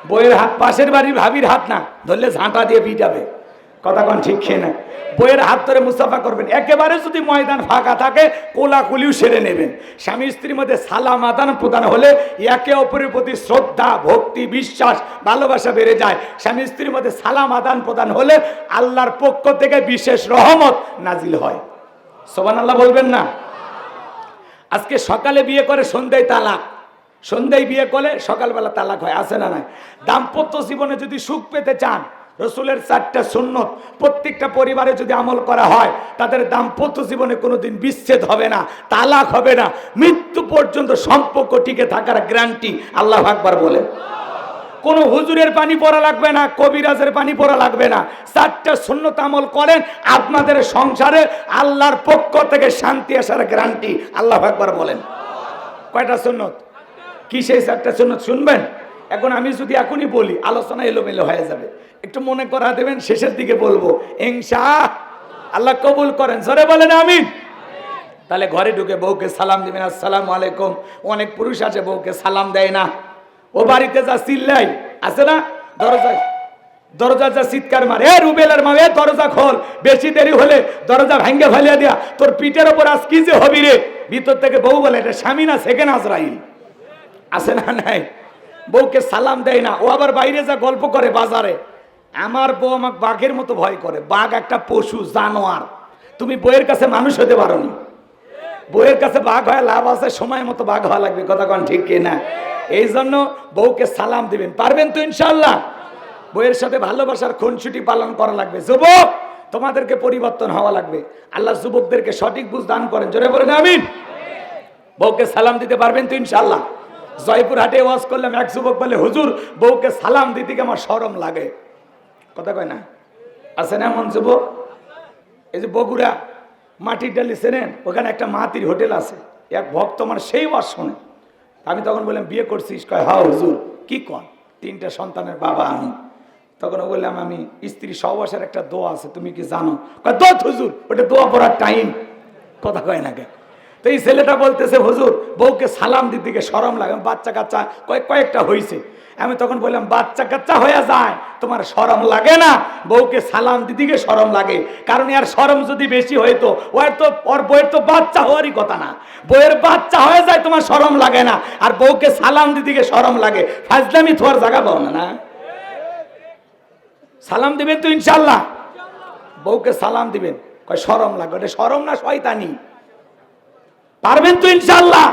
বইয়ের হাত। পাশের বাড়ির ভাবির হাত না, ধরলে ঝাঁটা দিয়ে পিটাবে। কথা কন ঠিক খেয়ে না? বইয়ের হাত ধরে মুসাফা করবেন। একেবারে যদি ময়দান ফাঁকা থাকে কোলাকুলিও সেরে নেবেন। স্বামী স্ত্রীর মধ্যে সালাম আদান প্রদান হলে একে অপরের প্রতি শ্রদ্ধা, ভক্তি, বিশ্বাস, ভালোবাসা বেড়ে যায়। স্বামী স্ত্রীর মধ্যে সালাম আদান প্রদান হলে আল্লাহর পক্ষ থেকে বিশেষ রহমত নাজিল হয়। সুবহানাল্লাহ বলবেন না? আজকে সকালে বিয়ে করে সন্ধ্যায় তালাক, সন্ধ্যায় বিয়ে করলে সকালবেলা তালাক হয়, আছে না নাই? দাম্পত্য জীবনে যদি সুখ পেতে চান, রসুলের 4টা সুন্নত প্রত্যেকটা পরিবারে যদি আমল করা হয়, তাদের দাম্পত্য জীবনে কোনোদিন বিচ্ছেদ হবে না, তালাক হবে না, মৃত্যু পর্যন্ত সম্পর্ক টিকে থাকার গ্যারান্টি। আল্লাহু আকবার বলে। কোনো হুজুরের পানি পড়া লাগবে না, কবিরাজের পানি পড়া লাগবে না। 4টা সুন্নত আমল করেন, আপনাদের সংসারে আল্লাহর পক্ষ থেকে শান্তি আসার গ্যারান্টি। আল্লাহু আকবার বলেন। কয়টা সুন্নত? কি সেই 4টা সুন্নত শুনবেন? এখন আমি যদি এখনই বলি আলোচনা এলোমেলো হয়ে যাবে, একটু মনে করা দেবেন, শেষের দিকে বলবো ইনশাআল্লাহ। কবুল করেন, জোরে বলেন আমিন। তাহলে ঘরে ঢুকে বউকে সালাম দিবেন, আসসালামু আলাইকুম। অনেক পুরুষ আছে বউকে সালাম দেয় না, ও বাড়িতে যা চিল্লাই, আছে না, দরজা যা চিৎকার মারে, এ রুবেলের মা, এ দরজা খোল, বেশি দেরি হলে দরজা ভেঙ্গে ফেলিয়ে দিয়া, তোর পিঠের ওপর আজ কি যে হবি রে। ভিতর থেকে বউ বলে, এটা স্বামী না সেকেন্ড আজরাইল। আছে না নাই? বউকে সালাম দেয় না। ও আবার বাইরে যা গল্প করে বাজারে, আমার বউ আমাকে বাঘের মতো ভয় করে। বাঘ একটা পশু, জানোয়ার। তুমি বইয়ের কাছে মানুষ হতে পারো নি, বইয়ের কাছে বাঘ হয় লাভ আছে, সময় মতো বাঘ হওয়া লাগবে। কথা কন ঠিক কিনা? এই জন্য বউকে সালাম দিবেন, পারবেন তো ইনশাআল্লাহ? বইয়ের সাথে ভালোবাসার খুনসুটি পালন করা লাগবে। যুবক, তোমাদেরকে পরিবর্তন হওয়া লাগবে। আল্লাহ যুবকদেরকে সঠিক বুঝ দান করেন, জোরে বলেন আমিন। বউকে সালাম দিতে পারবেন তো ইনশাআল্লাহ? জয়পুর হাটে ওয়াজ করলাম, এক যুবক বলে, হুজুর বউকে সালাম দিতে গিয়ে আমার শরম লাগে। কথা কয় না? আছে না এমন যুবক? এই যে বগুড়া মাটির ডালি চেনেন, ওখানে একটা মাটির হোটেল আছে, এক ভক্ত আমার সেই ওয়াজ শোনে। আমি তখন বললাম, বিয়ে করছিস? কয় হ্যাঁ হুজুর। কি কন? 3টা সন্তানের বাবা আমি। তখন বললাম, আমি স্ত্রী সহবাসের একটা দোয়া আছে, তুমি কি জানো? কয় দোয়া হুজুর, ওটা দোয়া পড়ার টাইম। কথা কয় না কে? তো এই ছেলেটা বলতেছে, হুজুর বউকে সালাম দিতে গিয়ে শরম লাগে, বাচ্চা কাচ্চা কয়েকটা হয়েছে। আমি তখন বললাম, বাচ্চা কাচ্চা হয়ে যায়, তোমার শরম লাগে না? বউকে সালাম দিতে গিয়ে শরম লাগে, কারণ এর শরম যদি বেশি হইতো, ওর বউয়ের তো বাচ্চা হওয়ারই কথা না। বউয়ের বাচ্চা হয়ে যায়, তোমার শরম লাগে না, আর বউকে সালাম দিতে গিয়ে শরম লাগে। ফাজলামি থোয়ার জায়গা পাও না। সালাম দিবেন তো ইনশাআল্লাহ? বউকে সালাম দিবেন। কয় শরম লাগে, ওটা শরম না শয়তানি। পারবেন তো ইনশাআল্লাহ?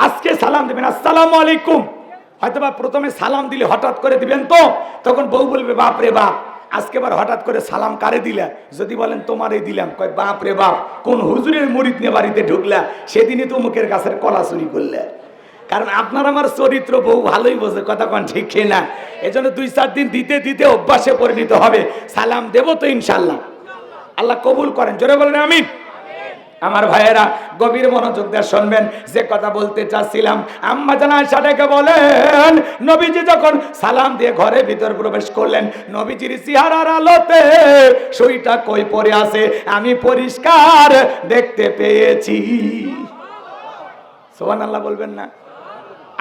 আজকে সালাম দিবেন আসসালামু আলাইকুম, হয়তোবা প্রথমে সালাম দিলে হঠাৎ করে দিবেন তো, তখন বউ বলবে বাপ রে বাপ আজকে আবার হঠাৎ করে সালাম কারে দিলা, যদি বলেন তোমারই দিলাম, কয় বাপ রে বাপ কোন হুজুরের মুরিদ নিয়ে বাড়িতে ঢুকলা, সেদিনই তো মুখের গাছের কলা চুরি করলে। কারণ আপনার আমার চরিত্র বউ ভালোই বোঝে, কথা কোন ঠিক না। এজন্য 2-4 দিন দিতে দিতে অভ্যাসে পরিণত হবে। সালাম দেব তো ইনশাল্লাহ, আল্লাহ কবুল করেন, জোরে বলেন আমিন। আমার ভাইয়েরা গভীর মনোযোগ দিয়ে শুনবেন, যে কথা বলতে চাচ্ছিলাম। আম্মা জান আয়েশা ডেকে বলেন, নবীজি যখন সালাম দিয়ে ঘরের ভিতর প্রবেশ করলেন, নবীজির চেহারার আলোতে সুইটা কই পড়ে আছে আমি পরিষ্কার দেখতে পেয়েছি। সুবহানাল্লাহ বলবেন না?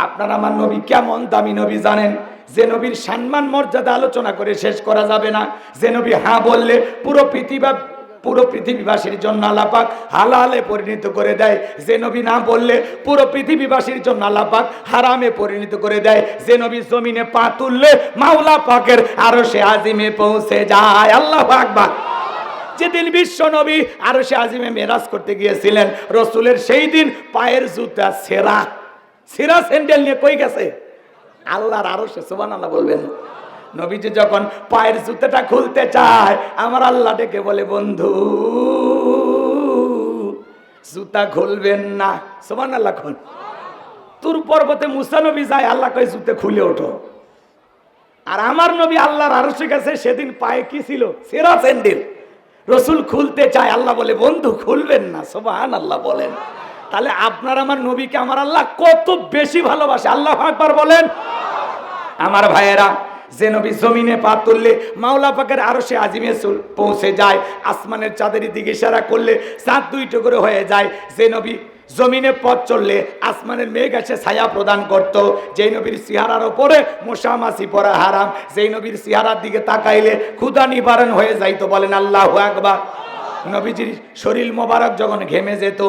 আপনার আমার নবী কেমন দামি নবী জানেন? যে নবীর সম্মান মর্যাদা আলোচনা করে শেষ করা যাবে না। যে নবী হ্যাঁ বললে পুরো পৃথিবীবাসীর জন্য আল্লাহ পাক হালালে পরিণত করে দেয়। যে নবী না বললে পুরো পৃথিবীবাসীর জন্য আল্লাহ পাক হারামে পরিণত করে দেয়। যে নবী জমিনে পা তুললে মাওলা পাকের আরশে আজিমে পৌঁছে যায়। আল্লাহু আকবার। যেদিন বিশ্ব নবী আরশে আজিমে মেরাজ করতে গিয়েছিলেন, রসুলের সেই দিন পায়ের জুতা সেরা স্যান্ডেল নিয়ে কই গেছে? আল্লাহর আরশে। সুবহানাল্লাহ বলবেন। নবীজি যখন পায়ের জুতাটা খুলতে চায়, আমার আল্লাহ ডেকে বলে, বন্ধু জুতা খুলবেন না। সুবহানাল্লাহ। তুর পর্বতে মুসা নবী যায়, আল্লাহ কয় জুতা খুলে ওঠো। আর আমার নবী আল্লাহর আরশে গেছে, সেদিন পায়ে কি ছিল? সেরা স্যান্ডেল। রসুল খুলতে চায়, আল্লাহ বলে বন্ধু খুলবেন না। সুবহানাল্লাহ বলেন। তাহলে আপনার আমার নবীকে আমার আল্লাহ কত বেশি ভালোবাসে। আল্লাহু আকবার বলেন। আমার ভাইয়েরা, যে নবী জমিনে পা তুললে মাওলা পাকের আরশে আজিমে পৌঁছে যায়, আসমানের চাঁদের দিকে ইশারা করলে চাঁদ 2 টুকরো হয়ে যায়। যে নবী জমিনে পথ চললে আসমানের মেঘ এসে ছায়া প্রদান করত। যেই নবীর চেহারার ওপরে মশা মাছি পড়া হারাম, যেই নবীর চেহারার দিকে তাকাইলে ক্ষুধা নিবারণ হয়ে যাইতো। বলেন আল্লাহু আকবার। নবীজির শরীর মোবারক যখন ঘেমে যেত,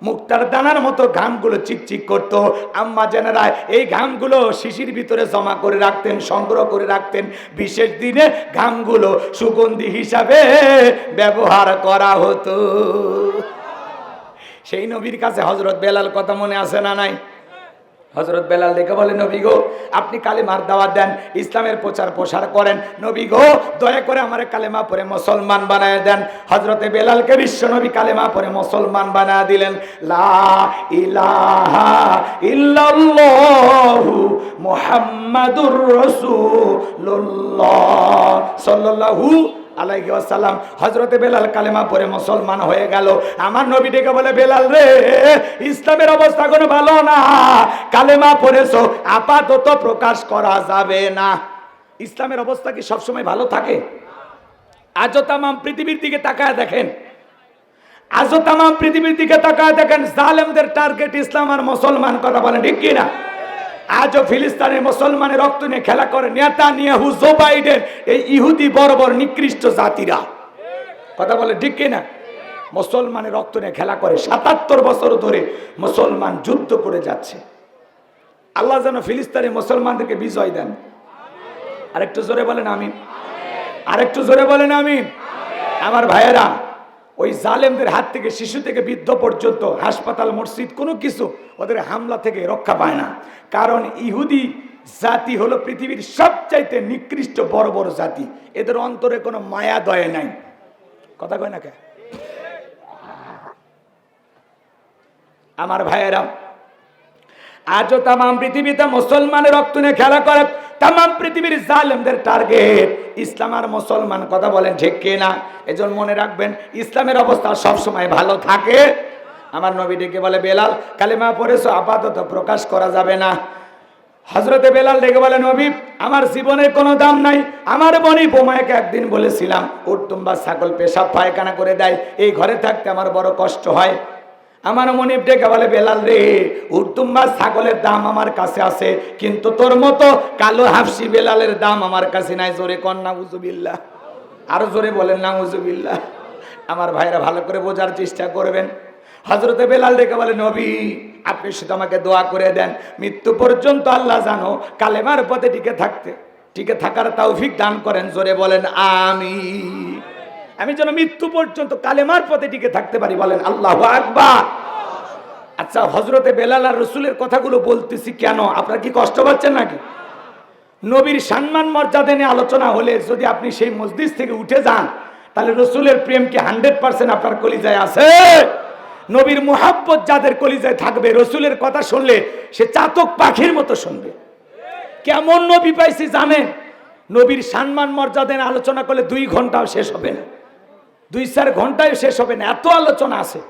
মুক্তার দানার মতো ঘামগুলো চিকচিক করত। আম্মা জানেরা এই ঘামগুলো শিশির ভিতরে জমা করে রাখতেন, সংগ্রহ করে রাখতেন। বিশেষ দিনে ঘামগুলো সুগন্ধি হিসাবে ব্যবহার করা হতো। সেই নবীর কাছে হযরত বেলাল কথা মনে আছে না নাই? হযরত বেলাল দেখে বলে, নবী গো আপনি কালেমার দাওয়াত দেন, ইসলামের প্রচার প্রসার করেন, নবী গো দয়া করে আমারে কালেমা পড়ে মুসলমান বানায় দেন। হযরতে বেলালকে বিশ্ব নবী কালেমা পড়ে মুসলমান বানায় দিলেন। লা ইলাহা ইল্লাল্লাহু মুহাম্মাদুর রাসূলুল্লাহ সাল্লাল্লাহু আলাইহি ওয়াসাল্লাম। হযরতে বেলাল কালেমা পড়ে মুসলমান হয়ে গেল। আমার নবী ডেকে বলে, বেলাল রে ইসলামের অবস্থা কোনো ভালো না, কালেমা পড়েছো আপাতত প্রকাশ করা যাবে না। ইসলামের অবস্থা কি সবসময় ভালো থাকে? আজও তাম পৃথিবীর দিকে তাকায় দেখেন, আজও তাম পৃথিবীর দিকে তাকায় দেখেন, জালেমদের টার্গেট ইসলাম আর মুসলমান। কথা বলেন ঠিক কি না? আজও ফিলিস্তিনের মুসলমানের রক্ত নিয়ে খেলা করে নেতানিয়াহু, জো বাইডেন, এই ইহুদি বর্বর নিকৃষ্ট জাতিরা। কথা বলে ঠিক কিনা? মুসলমানের রক্ত নিয়ে খেলা করে। ৭৭ বছর ধরে মুসলমান যুদ্ধ করে যাচ্ছে। আল্লাহ যেন ফিলিস্তিনের মুসলমানদেরকে বিজয় দেন। আরেকটু জোরে বলেন আমিন। আরেকটু জোরে বলেন আমিন। আমার ভাইয়েরা, ওই জালেমদের হাত থেকে শিশু থেকে বৃদ্ধ পর্যন্ত, হাসপাতাল মসজিদ কোনো কিছু ওদের হামলা থেকে রক্ষা পায় না। কারণ ইহুদি জাতি হলো পৃথিবীর সবচাইতে নিকৃষ্ট বড় বড় জাতি। এদের অন্তরে কোনো মায়া দয়া নাই। কথা কয় না কে? আমার ভাইয়েরা, আজও তাম পৃথিবীতে মুসলমানের রক্ত নিয়ে খেলা করে তাম পৃথিবীর জালেমদের টার্গেট ইসলাম আর মুসলমান। কথা বলেন ঠিক কিনা? এজন্য মনে রাখবেন, ইসলামের অবস্থা সব সময় ভালো থাকে। আমার নবী ডেকে বলে, বেলাল কালেমা পড়েছো আপাতত প্রকাশ করা যাবে না। হযরতে বেলাল ডেকে বলে, নবী আমার জীবনের কোনো দাম নাই। আমার বনি বোমাকে একদিন বলেছিলাম, উট দুম্বা ছাগল পেশাব পায়খানা করে দেয়, এই ঘরে থাকতে আমার বড় কষ্ট হয়। আমার মনিব ডেকে বলে, বেলাল রে উর্তুম্বা ছাগলের দাম আমার কাছে আছে, কিন্তু তোর মতো কালো হাফসি বেলালের দাম আমার কাছে নাই। জোরে কন নাউজুবিল্লাহ। আরো জোরে বলেন নাউজুবিল্লাহ। আমার ভাইরা ভালো করে বোঝার চেষ্টা করবেন। হযরতে বেলাল ডেকে বলে, নবী আপনি শুধু আমাকে দোয়া করে দেন, মৃত্যু পর্যন্ত আল্লাহ জানো কালেমার পথে টিকে থাকার তৌফিক দান করেন। জোরে বলেন আমিন। আমি যেন মৃত্যু পর্যন্ত কালেমার পথে টিকে থাকতে পারি। বলেন আল্লাহু আকবার। আচ্ছা, হযরতে বেলাল আর রসুলের কথাগুলো বলতেছি কেন? আপনারা কি কষ্ট পাচ্ছেন নাকি? নবীর সম্মান মর্যাদা নিয়ে আলোচনা হলে যদি আপনি সেই মজলিস থেকে উঠে যান, তাহলে রসুলের প্রেম কি 100% আপনার কলিজায় আছে? নবীর মুহাব্বত যাদের কলিজায় থাকবে, রসুলের কথা শুনলে সে চাতক পাখির মতো শুনবে। কেমন নবী পাইছি জানেন? নবীর সম্মান মর্যাদা নিয়ে আলোচনা করলে 2 ঘন্টাও শেষ হবে না, 2-4 ঘন্টায় শেষ হবে না, এত আলোচনা আছে।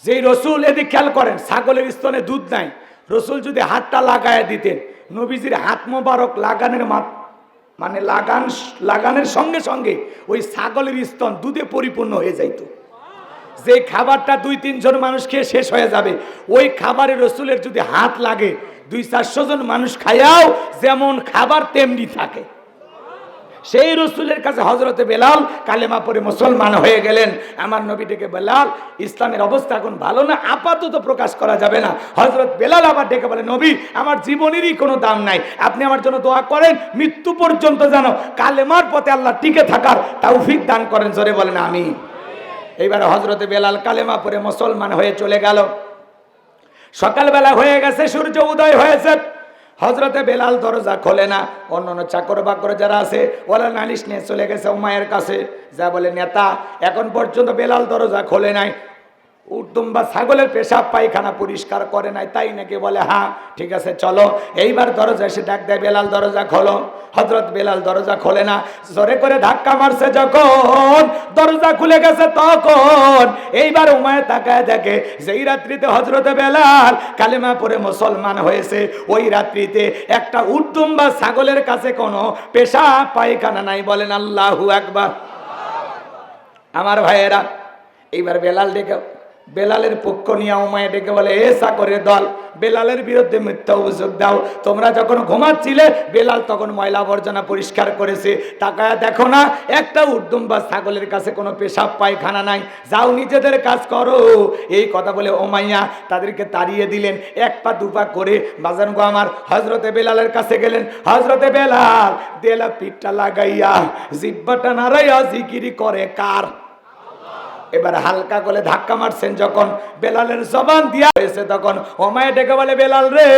যেই রসুল, এদিকে খেয়াল করেন, ছাগলের স্তনে দুধ নাই, রসুল যদি হাতটা লাগায় দিতেন, নবীজির হাত মোবারক লাগানের মানে লাগানের সঙ্গে সঙ্গে ওই ছাগলের স্তন দুধে পরিপূর্ণ হয়ে যাইত। যে খাবারটা 2-3 জন মানুষ খেয়ে শেষ হয়ে যাবে, ওই খাবারে রসুলের যদি হাত লাগে 200-400 জন মানুষ খায়াও যেমন খাবার তেমনি থাকে। সেই রসুলের কাছে হযরতে বেলাল কালেমা পড়ে মুসলমান হয়ে গেলেন। আমার নবী ডেকে, বেলাল, ইসলামের অবস্থা এখন ভালো না, আপাতত প্রকাশ করা যাবে না। হযরত বেলাল আবার ডেকে বলে, নবী, আমার জীবনেরই কোনো দাম নাই, আপনি আমার জন্য দোয়া করেন, মৃত্যু পর্যন্ত যেন কালেমার পথে আল্লাহ টিকে থাকার তৌফিক দান করেন। জোরে বলেন আমিন। এইবার হযরতে বেলাল কালেমা পড়ে মুসলমান হয়ে চলে গেল। সকালবেলা হয়ে গেছে, সূর্য উদয় হয়েছে। হযরতে বেলাল দরজা খোলে না। অন্যান্য চাকর বাকর যারা আছে ওরা নালিশ নিয়ে চলে গেছে উমাইয়ের কাছে, যা বলে, নেতা, এখন পর্যন্ত বেলাল দরজা খোলে নাই, উর্দুম্বা ছাগলের পেশাব পায়খানা পরিষ্কার করে নাই, তাই নাকি? বলে, হ্যাঁ, ঠিক আছে, চলো। এইবার দরজা এসে ডাক দেয়, বেলাল দরজা খোলো। হযরত বেলাল দরজা খোলে না। জোরে করে ধাক্কা মারছে যখন দরজা খুলে গেছে, তখন এইবার উমাইয়া তাকায় দেখে যেই রাত্রিতে হযরতে বেলাল কালেমা পড়ে মুসলমান হয়েছে, ওই রাত্রিতে একটা উর্দুম্বা ছাগলের কাছে কোনো পেশাব পায়খানা নাই। বলেন আল্লাহু আকবার। আমার ভাইয়েরা, এইবার বেলাল ডেকে, বেলালের পক্ষ নিয়ে উমাইয়া ডেকে বলে, এ চাকরের দল, বেলালের বিরুদ্ধে মিথ্যা অভিযোগ দাও। তোমরা যখন ঘুমাচ্ছিলে, বেলাল তখন ময়লা আবর্জনা পরিষ্কার করেছে, তাকায়া দেখো না একটা উর্দুম্বা ছাগলের কাছে কোনো পেশাব পায়খানা নাই, যাও নিজেদের কাজ করো। এই কথা বলে উমাইয়া তাদেরকে তাড়িয়ে দিলেন। 1 পা 2 পা করে বাজান গো আমার হযরতে বেলালের কাছে গেলেন। হযরতে বেলাল দেলা পিঠটা লাগাইয়া জিহ্বাটা নাড়াইয়া জিকিরি করে কার? এবার হালকা করে ধাক্কা মারছেন যখন বেলালের জবান দিয়া হয়েছে, তখন ওমায় ডেকে বলে, বেলাল রে,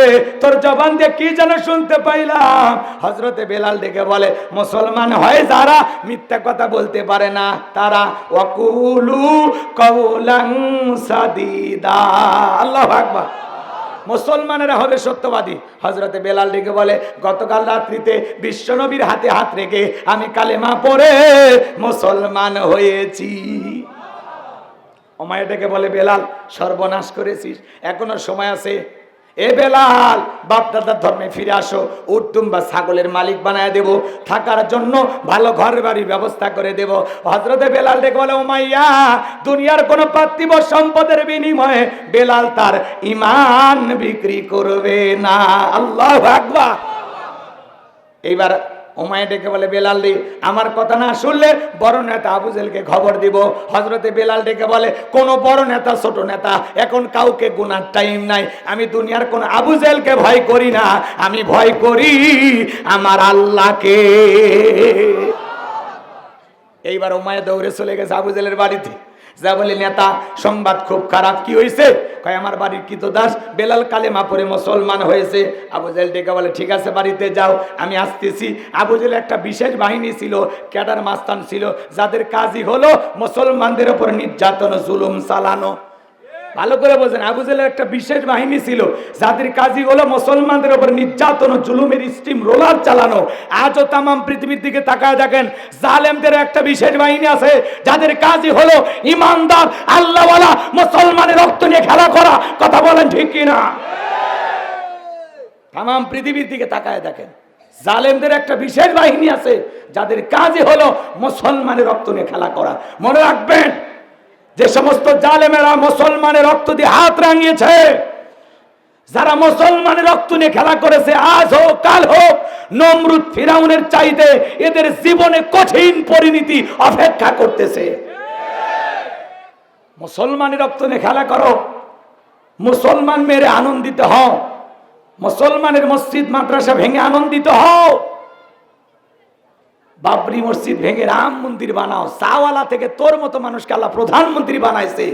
তোর জবান দিয়ে কি যেন শুনতে পাইলাম। হযরতে বেলাল ডেকে বলে, মুসলমান হয় যারা মিথ্যা কথা বলতে পারে না তারা, ওয়াকুলু কাওলান সাদিদা। আল্লাহু আকবার। মুসলমানেরা হবে সত্যবাদী। হযরতে বেলাল ডেকে বলে, গতকাল রাত্রিতে বিশ্বনবীর হাতে হাত রেখে আমি কালেমা পড়ে মুসলমান হয়েছি। ওমাইয়াটাকে বলে, বেলাল, সর্বনাশ করেছিস, এখনো সময় আছে। এ বেলাল, বাপদাদার ধর্মে ফিরে আসো, উর্দুম্বা ছাগলের মালিক বানায় দেব, থাকার জন্য ভালো ঘর বাড়ির ব্যবস্থা করে দেব। হযরতে বেলাল ডেকে বলে, ওমাইয়া, দুনিয়ার কোনো পার্থিব সম্পদের বিনিময়ে বেলাল তার ঈমান বিক্রি করবে না। আল্লাহু আকবার। এইবার ওমাইয়া ডেকে বলে, বেলাল রে, আমার কথা না শুনলে বড় নেতা আবু জেহেলকে খবর দিব। হযরতে বেলাল ডেকে বলে, কোন বড় নেতা ছোট নেতা এখন কাউকে গুনার টাইম নাই, আমি দুনিয়ার কোন আবু জেহেলকে ভয় করি না, আমি ভয় করি আমার আল্লাহকে। এইবার উমাইয়া দৌড়ে চলে গেছে আবু জেহেলের বাড়িতে, যা বলে, নেতা, সংবাদ খুব খারাপ। কি হয়েছে? কয়, আমার বাড়ির কৃতদাস বেলাল কালেমা পড়ে মুসলমান হয়েছে। আবু জেহেল ডেকে বলে, ঠিক আছে, বাড়িতে যাও, আমি আসতেছি। আবু জেহেল একটা বিশেষ বাহিনী ছিল, ক্যাডার মাস্তান ছিল, যাদের কাজই হলো মুসলমানদের উপর নির্যাতন জুলুম চালানো। ভালো করে বোঝেন, আবু জেহেলের একটা বিশেষ বাহিনী ছিল, যাদের কাজই হলো মুসলমানদের উপর নির্যাতন ও জুলুমের স্টিম রোলার চালানো। আজও তাম পৃথিবীর দিকে তাকায় দেখেন, জালেমদের একটা বিশেষ বাহিনী আছে, যাদের কাজই হলো ইমানদার আল্লাহওয়ালা মুসলমানের রক্ত নিয়ে খেলা করা। কথা বলেন ঠিক কিনা? তাম পৃথিবীর দিকে তাকায় দেখেন, জালেমদের একটা বিশেষ বাহিনী আছে, যাদের কাজই হলো মুসলমানের রক্ত নিয়ে খেলা করা। মনে রাখবেন, যে সমস্ত জালেমেরা মুসলমানের রক্ত দিয়ে হাত রাঙিয়েছে, যারা মুসলমানের রক্ত নিয়ে খেলা করেছে, আজ হোক কাল হোক, নমরুদ ফিরাউনের চাইতে এদের জীবনে কঠিন পরিণতি অপেক্ষা করতেছে। মুসলমানের রক্ত নিয়ে খেলা করো, মুসলমান মেরে আনন্দিত হও, মুসলমানের মসজিদ মাদ্রাসা ভেঙে আনন্দিত হও, বাবরি মসজিদ ভেঙে রাম মন্দির বানাও। চাওয়ালা থেকে তোর মতো মানুষকে আল্লাহ প্রধানমন্ত্রী বানাইছে,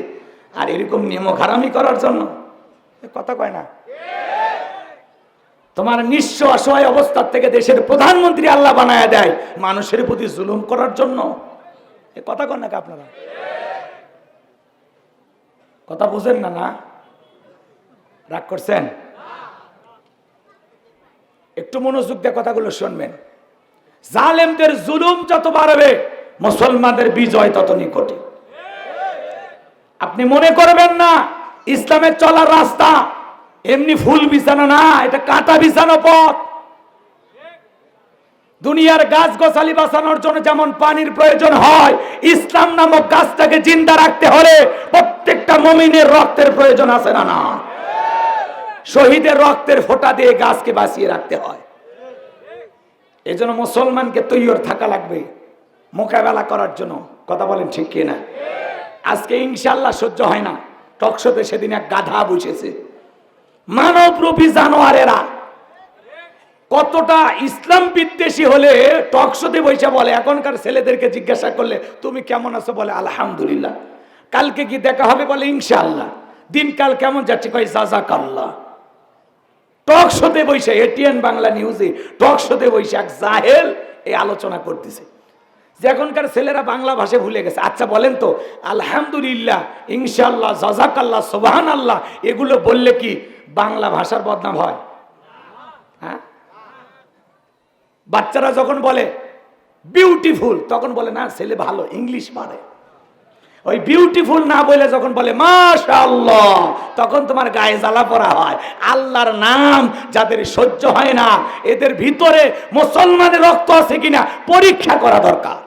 আর এরকম নিয়ম হারামি করার জন্য কথা কয় না। তোমার নিঃস্ব অসহায় অবস্থার থেকে দেশের প্রধানমন্ত্রী আল্লাহ বানায় দেয় মানুষের প্রতি জুলুম করার জন্য। এ কথা কয় নাকি আপনারা? কথা বুঝেন না? না রাগ করছেন? একটু মনোযোগ দিয়ে কথাগুলো শুনবেন। জালেমদের জুলুম যত বাড়বে মুসলমানদের বিজয় তত নিকটে। আপনি মনে করবেন না ইসলামের চলার রাস্তা এমনি ফুল বিছানো না, এটা কাঁটা বিছানো পথ। দুনিয়ার গাছ গোছালি বাঁচানোর জন্য যেমন পানির প্রয়োজন হয়, ইসলাম নামক গাছটাকে জিন্দা রাখতে হলে প্রত্যেকটা মুমিনের রক্তের প্রয়োজন আছে না? না, শহীদের রক্তের ফোঁটা দিয়ে গাছকে বাঁচিয়ে রাখতে হয়। এজন্য মুসলমানকে তৈয়র থাকা লাগবে মোকাবেলা করার জন্য। কথা বলেন ঠিক কিনা? আজকে ইনশাআল্লাহ সহ্য হয় না। টকশোতে সেদিন এক গাধা বসেছে, মানবরূপী জানোয়ারেরা কতটা ইসলাম বিদ্বেষী হলে টকশোতে বসে বলে। এখনকার ছেলেদেরকে জিজ্ঞাসা করলে তুমি কেমন আছো, বলে আলহামদুলিল্লাহ। কালকে কি দেখা হবে, বলে ইনশাআল্লাহ। দিনকাল কেমন যাচ্ছে, কয় জাযাকাল্লাহ। টকশোতে বসে, এটিএন বাংলা নিউজে টকশোতে বসে এক জাহেল এই আলোচনা করতেছে যে এখনকার ছেলেরা বাংলা ভাষা ভুলে গেছে। আচ্ছা বলেন তো, আলহামদুলিল্লাহ, ইনশাআল্লাহ, জাযাকাল্লাহ, সুবহানাল্লাহ এগুলো বললে কি বাংলা ভাষার বদনাম হয়? হ্যাঁ, বাচ্চারা যখন বলে বিউটিফুল তখন বলে না ছেলে ভালো, ইংলিশ পারে। ওই বিউটিফুল না বলে যখন বলে মাশাআল্লাহ তখন তোমার গায়ে জ্বালা পড়া হয়। আল্লাহর নাম যাদের সহ্য হয় না এদের ভিতরে মুসলমানের রক্ত আছে কিনা পরীক্ষা করা দরকার।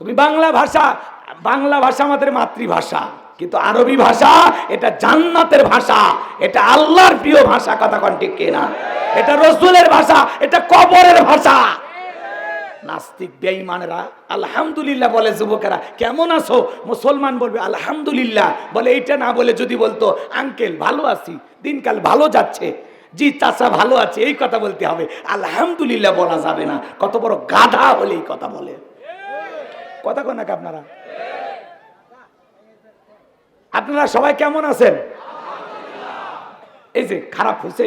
তুমি বাংলা ভাষা আমাদের মাতৃভাষা, কিন্তু আরবি ভাষা এটা জান্নাতের ভাষা, এটা আল্লাহর প্রিয় ভাষা। কথা কোন ঠিক কিনা? এটা রাসূলের ভাষা, এটা কবরের ভাষা। নাস্তিক বেঈমানেরা আলহামদুলিল্লাহ বলে, যুবকেরা কেমন আছো, মুসলমান বলবে আলহামদুলিল্লাহ, বলে এইটা না বলে যদি বলতো আঙ্কেল ভালো আছি, দিনকাল ভালো যাচ্ছে, জি চাচা ভালো আছে, এই কথা বলতে হবে, আলহামদুলিল্লাহ বলা যাবে না। কত বড় গাধা হলে এই কথা বলে। কথা কন নাকি আপনারা? আপনারা সবাই কেমন আছেন? এই যে খারাপ হয়েছে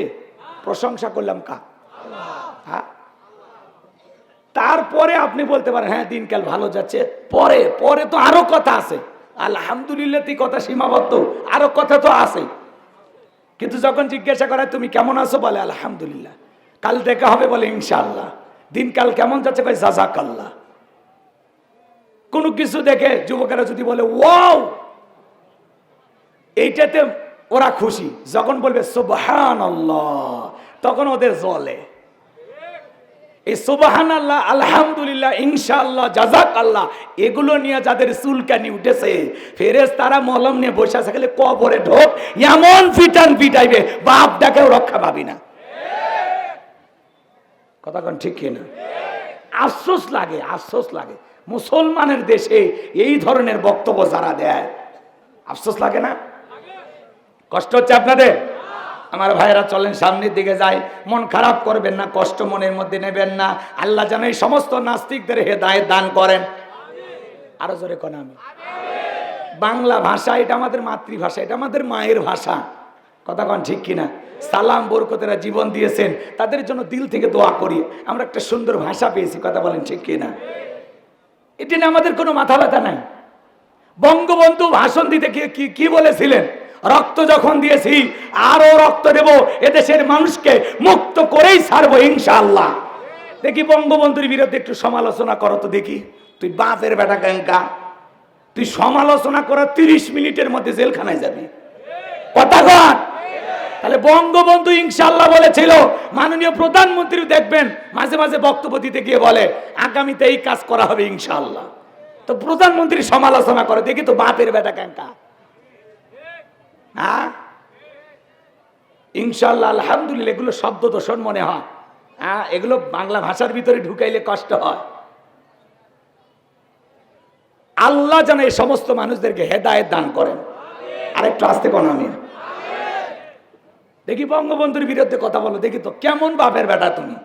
প্রশংসা করলাম কা? হ্যাঁ, তারপরে আপনি বলতে পারেন হ্যাঁ দিনকাল ভালো যাচ্ছে। পরে পরে তো আরো কথা আছে। আলহামদুলিল্লাহ তুই কথা সীমাবদ্ধ, আরো কথা তো আছে। কিন্তু যখন জিজ্ঞাসা করে তুমি কেমন আছো, বলে আলহামদুলিল্লাহ। কাল দেখা হবে, বলে ইনশাআল্লাহ। দিনকাল কেমন যাচ্ছে, কয় জাযাকাল্লাহ। কোনো কিছু দেখে যুবকেরা যদি বলে ওয়াও, এইটাতে ওরা খুশি। যখন বলবে সুবহানাল্লাহ তখন ওদের জ্বলে। এই সুবহানাল্লাহ, আলহামদুলিল্লাহ, ইনশাআল্লাহ, জাযাকাল্লাহ এগুলো নিয়ে যাদের চুলকানি উঠেছে, ফেরেশতারা মলম নিয়ে বসে আছে, খালি কবরে ঢোক এমন পিটান পিটাইবে বাপ ডাকেও রক্ষা পাবি না। কথা কোন ঠিক কিনা? আফসোস লাগে, আফসোস লাগে মুসলমানের দেশে এই ধরনের বক্তব্য যারা দেয়। আফসোস লাগে না? কষ্ট হচ্ছে আপনাদের? আমার ভাইরা চলেন সামনের দিকে যাই, মন খারাপ করবেন না, কষ্ট মনের মধ্যে নেবেন না। আল্লাহ যেন এই সমস্ত নাস্তিকদের হেদায়েত দান করেন। আরো জোরে কোন আমি। বাংলা ভাষা এটা আমাদের মাতৃভাষা, এটা আমাদের মায়ের ভাষা। কথা কোন ঠিক কিনা? সালাম বরকতেরা জীবন দিয়েছেন, তাদের জন্য দিল থেকে দোয়া করি। আমরা একটা সুন্দর ভাষা পেয়েছি। কথা বলেন ঠিক কিনা? এটা নিয়ে আমাদের কোনো মাথা ব্যথা নাই। বঙ্গবন্ধু ভাষণ দিতে কি বলেছিলেন? রক্ত যখন দিয়েছি আরো রক্ত দেব, এদেশের মানুষকে মুক্ত করেই ছাড়বো ইনশাআল্লাহ। দেখি বঙ্গবন্ধুর বিরুদ্ধে একটু সমালোচনা করো তো দেখি। তুই বাপের বেটা ক্যাঙ্কা, তুই সমালোচনা করা 30 মিনিটের মধ্যে জেলখানায় যাবি। কথা কন। তাহলে বঙ্গবন্ধু ইনশাআল্লাহ বলেছিল, মাননীয় প্রধানমন্ত্রী দেখবেন মাঝে মাঝে বক্তব্য দিতে গিয়ে বলে আগামীতে এই কাজ করা হবে ইনশাআল্লাহ। তো প্রধানমন্ত্রী সমালোচনা করে, দেখি তো বাপের বেটা ক্যাঙ্কা। হ্যাঁ, ইনশাআল্লাহ, আলহামদুলিল্লাহ এগুলো শব্দ দূষণ মনে হয়। হ্যাঁ, এগুলো বাংলা ভাষার ভিতরে ঢুকাইলে কষ্ট হয়। আল্লাহ যেন এই সমস্ত মানুষদেরকে হেদায়েত দান করেন। আরেকটু আসতে কোন আমি দেখি বঙ্গবন্ধুর বিরুদ্ধে কথা বলো, দেখি তো কেমন বাপের বেটা তুমি।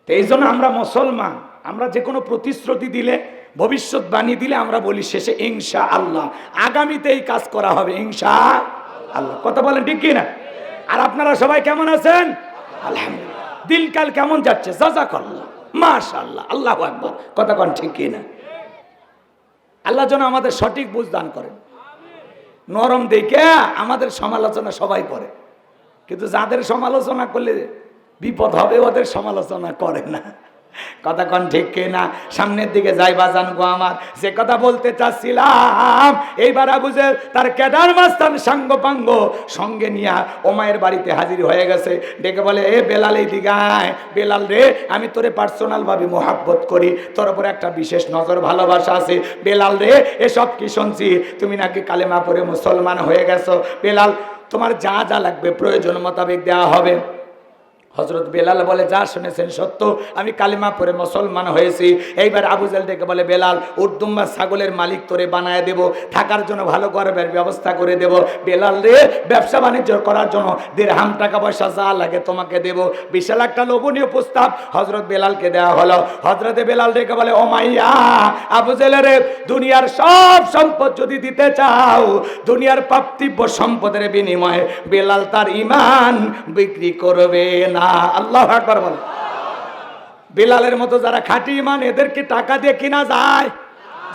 এই জন্য আমরা মুসলমান, আমরা যে কোনো প্রতিশ্রুতি দিলে ভবিষ্যৎবাণী দিলে আমরা বলি শেষে ইনশাআল্লাহ, আগামীতে এই কাজ করা হবে ইনশাআল্লাহ। কথা বলেন ঠিক কি না? আর আপনারা সবাই কেমন আছেন? আলহামদুলিল্লাহ। দিনকাল কেমন যাচ্ছে? জাযাকাল্লাহ, মাশাআল্লাহ, আল্লাহু আকবার। কথা কোন ঠিক কি না? আল্লাহ যেন আমাদের সঠিক বুঝ দান করেন। নরম দেখে আমাদের সমালোচনা সবাই করে, কিন্তু যাদের সমালোচনা করলে বিপদ হবে ওদের সমালোচনা করে না। কথা কন ঠিক কিনা? সামনের দিকে যাই বাজান গো আমার, যে কথা বলতে চাচ্ছিলাম, এইবার আবু জেহেল তার ক্যাডার মাস্তান সাঙ্গপাঙ্গ সঙ্গে নিয়ে ওমায়ের বাড়িতে হাজির হয়ে গেছে। ডেকে বলে, এ বেলাল এই দিকে আয়। বেলাল রে, আমি তোরে পার্সোনাল ভাবে মোহাব্বত করি, তোর উপরে একটা বিশেষ নজর ভালোবাসা আছে। বেলাল রে, এসব কি শুনছি, তুমি নাকি কালেমা পড়ে মুসলমান হয়ে গেছো। বেলাল, তোমার যা যা লাগবে প্রয়োজন মোতাবেক দেওয়া হবে। হযরত বেলাল বলে, যা শুনেছেন সত্য, আমি কালিমা পড়ে মুসলমান হয়েছি। এইবার আবু জেহেল থেকে বলে, বেলাল উর্দুম্বা ছাগলের মালিক তোরে বানায় দেব, থাকার জন্য ভালো ঘরের ব্যবস্থা করে দেব। বেলাল রে, ব্যবসা বাণিজ্য করার জন্য দিরহাম টাকা পয়সা যা লাগে তোমাকে দেব। বিশাল একটা লোভনীয় প্রস্তাব হযরত বেলালকে দেওয়া হলো। হযরতে বেলাল রেখে বলে, ও মাইয়া আবু জেহেল রে, দুনিয়ার সব সম্পদ যদি দিতে চাও, দুনিয়ার পার্থিব সম্পদের বিনিময়ে বেলাল তার ঈমান বিক্রি করবে না। আল্লাহু আকবার বল। বেলালের মতো যারা খাঁটি ঈমান, এদেরকে টাকা দিয়ে কিনা যায়?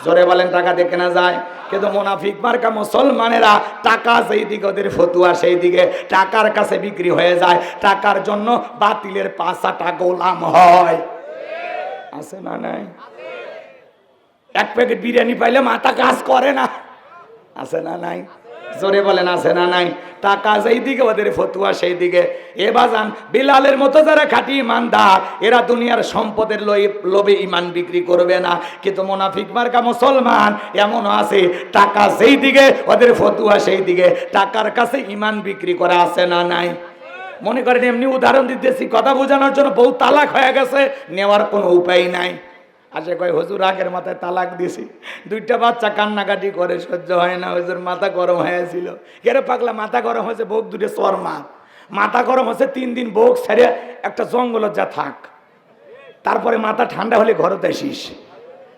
জোরে বলেন, টাকা দিয়ে কেনা যায়? কিন্তু মুনাফিক মার্কা মুসলমানেরা টাকা যেই দিকে, ওদের ফতুয়া সেই দিকে, টাকার কাছে বিক্রি হয়ে যায়। টাকার জন্য বাতিলের পাঁচাটা গোলাম হয়। আছে না নাই? এক প্যাকেট বিরিয়ানি পাইলে মাথা কাজ করে না। আছে না নাই? জোরে বলেন, আছে না নাই? টাকা যেই দিকে, ওদের ফতুয়া সেই দিকে। এ বাজান, বিলালের মতো যারা খাঁটি ইমানদার, এরা দুনিয়ার সম্পদের লোভে ইমান বিক্রি করবে না। কিন্তু মুনাফিক মার্কা মুসলমান এমনও আছে, টাকা যেই দিকে, ওদের ফতুয়া সেই দিকে, টাকার কাছে ইমান বিক্রি করা। আছে না নাই? মনে করেন, এমনি উদাহরণ দিতেছি কথা বোঝানোর জন্য, বউ তালাক হয়ে গেছে, নেওয়ার কোনো উপায় নাই। আসে কয়, হুজুর আগের মাথায় তালাক দিছি, দুইটা বাচ্চা কান্নাকাটি করে, সহ্য হয় না হুজুর, মাথা গরম হয়েছিল। কেরে পাগলা, মাথা গরম হয়েছে, বউক দুটো চর মার। মাথা গরম হয়েছে 3 দিন, বউক ছেড়ে একটা জঙ্গলত যা থাক, তারপরে মাথা ঠান্ডা হলে ঘরতে আসিস।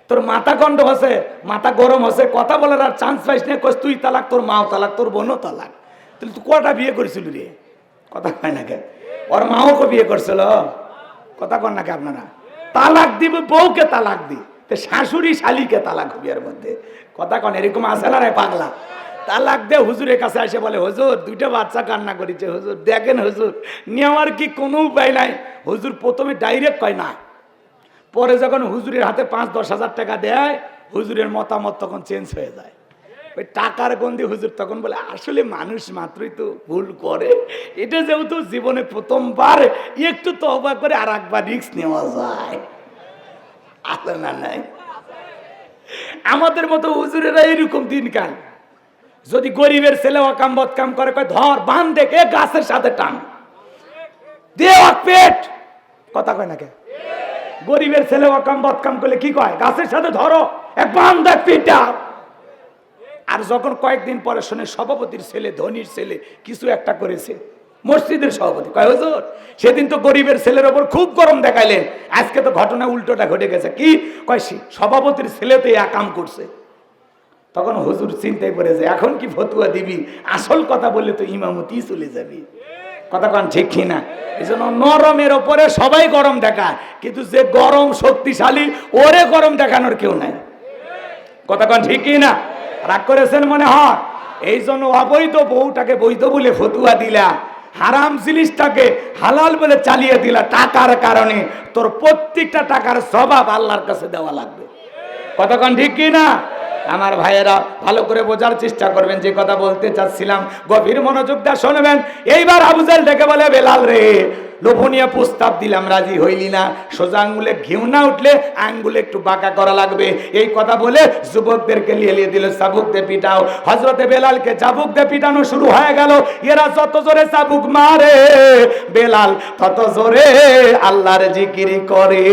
তোর মাথা গন্ড হচ্ছে, মাথা গরম হচ্ছে, কথা বলার আর চান্স পাইস না, কস তুই তালাক, তোর মাও তালাক, তোর বোনও তালাক। তাহলে তুই কটা বিয়ে করেছিল রে? কথা কয় না কে? ওর মাও কো বিয়ে করছিল? কথা কন না কে আপনারা? তালাক দিবে, বউকে তালাক দি, শাশুড়ি শালিকে তালাক হবে এর মধ্যে। কথা কন, এরকম আছে না রে পাগলা? তালাক দে হুজুরের কাছে এসে বলে, হুজুর দুইটা বাচ্চা কান্না করেছে, হুজুর দেখেন, হুজুর নেওয়ার কি কোনো উপায় নাই? হুজুর প্রথমে ডাইরেক্ট কয় না, পরে যখন হুজুরের হাতে 5-10 হাজার টাকা দেয়, হুজুরের মতামত তখন চেঞ্জ হয়ে যায়। ওই টাকার গন্ধে হুজুর তখন বলে, আসলে মানুষ মাত্রই তো ভুল করে, এটা যেহেতু জীবনে প্রথমবার, একটু তওবা করে আর একবার রিস্ক নেওয়া যায়। আছে না নাই? আমাদের মতো হুজুরেরা এরকম দিনকাল। যদি গরিবের ছেলে অকাম বদকাম করে, কয় ধর বান দেখে গাছের সাথে টান দে পেট। কথা কয় না কে? গরিবের ছেলে অকাম বদকাম করলে কি কয়? গাছের সাথে ধরো, এক বান দেখ পিটা। আর যখন কয়েকদিন পরে শুনে সভাপতির ছেলে, ধনির ছেলে কিছু একটা করেছে, মসজিদের সভাপতি কয়, হুজুর সেদিন তো গরিবের ছেলের ওপর খুব গরম দেখাইলেন, আজকে তো ঘটনা উল্টোটা ঘটে গেছে। কি কয়? সভাপতির ছেলে তো এই কাম করছে। তখন হুজুর চিন্তায় পড়ে যায়, এখন কি ফতুয়া দিবি? আসল কথা বললে তো ইমামতি চলে যাবি। কথা কন ঠিক কিনা? এই জন্য নরমের ওপরে সবাই গরম দেখায়, কিন্তু যে গরম শক্তিশালী, ওরে গরম দেখানোর কেউ নাই। কথা কন ঠিক কিনা? রাগ করেছেন মনে হয়? এই জন্য অবৈধ বউটাকে বৈধ বলে ফতুয়া দিলা, হারাম জিনিসটাকে হালাল বলে চালিয়ে দিলা, টাকার কারণে তোর প্রত্যেকটা টাকার জবাব আল্লাহর কাছে দেওয়া লাগবে। কতক্ষণ ঠিক কি না? আমার ভাইয়েরা ভালো করে বোঝার চেষ্টা করবেন, যে কথা বলতে চাচ্ছিলাম গভীর মনোযোগ দিয়ে শুনবেন। এইবার আবু জেহেল ডেকে বলে, বেলাল রে, লোভনীয় প্রস্তাব দিলাম, রাজি হইলি না। সোজা আঙ্গুলে ঘিউ না উঠলে আঙ্গুলে একটু বাঁকা করা লাগবে। এই কথা বলে যুবকদেরকে লিয়ে দিল, চাবুক দিয়ে পিটাও। হযরতে বেলালকে চাবুক দিয়ে পিটানো শুরু হয়ে গেল। এরা যত জোরে চাবুক মারে, বেলাল তত জোরে আল্লাহর জিকির করে।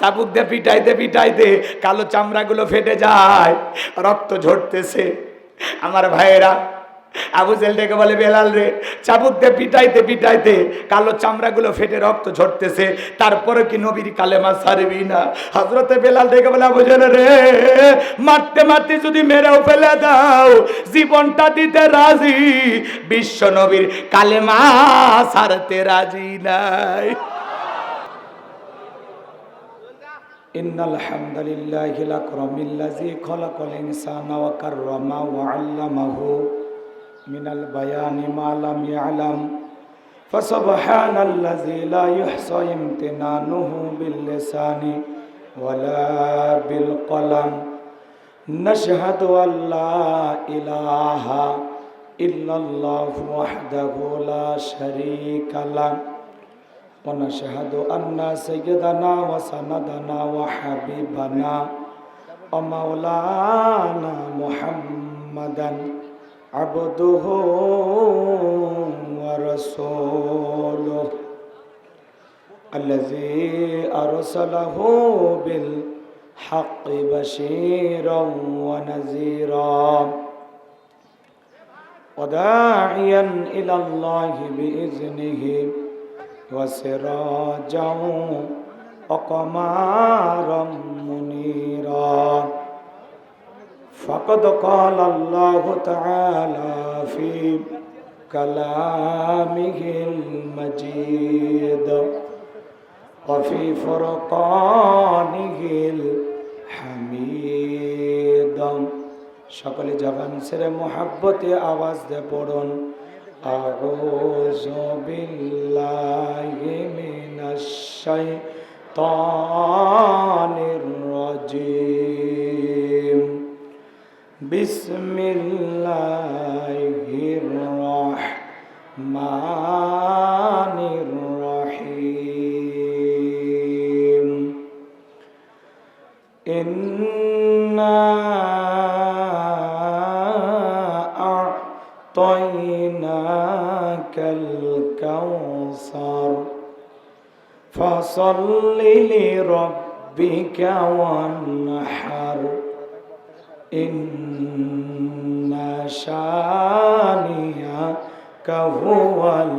চাবুক দিয়ে পিটাইতে পিটাইতে কালো চামড়াগুলো ফেটে যায়, রক্ত ঝরতেছে। আমার ভাইয়েরা, আবু জেহেল ডেকে বলে, বেলাল রে, চাবুক দিয়ে পিটাইতে পিটাইতে কালো চামড়াগুলো ফেটে রক্ত ঝরতেছে, তারপরে কি নবীর কালেমা ছাড়বি না? হযরতে বেলাল ডেকে বলে, আবু জেহেল রে, মারতে মারতে যদি মেরেও ফেলে দাও, জীবনটা দিতে রাজি, বিশ্ব নবীর কালেমা ছাড়তে রাজি নাই। ইন্নাল হামদুলিল্লাহিল আকরামিল্লাযী খালাকাল ইনসানা ওয়া কাররামা ওয়া আল্লামাহু মিনাল বায়ানি মা লাম ইয়ালাম ফাসুবহানাল্লাযী লা ইহসা ইমতিনানুহু বিল লিসানি ওয়ালা বিল কলাম নাশহাদু আল্লা ইলাহা ইল্লাল্লাহু ওয়াহদাহু লা শারীকা লাহু ونشهد أن سيدنا وسندنا وحبيبنا ومولانا محمدا عبده ورسوله الذي أرسله بالحق بشيرا ونذيرا وداعيا إلى الله بإذنه وسراجا وقمرا منيرا فقد قال الله تعالى في كلامه المجيد وفي فرقانه الحميد সকল জবান ছেড়ে মোহাব্বতে আওয়াজ দিয়ে পড়ুন, আউযু বিল্লাহি মিনাশ শাইতানির রাজীম বিসমিল্লাহির রাহমানির রহিম ইন্না আ'তাইনাকাল কাউসার ফাসাল্লি লিরাব্বিকা ওয়ানহার ইন্না শানিয়াকা হুয়াল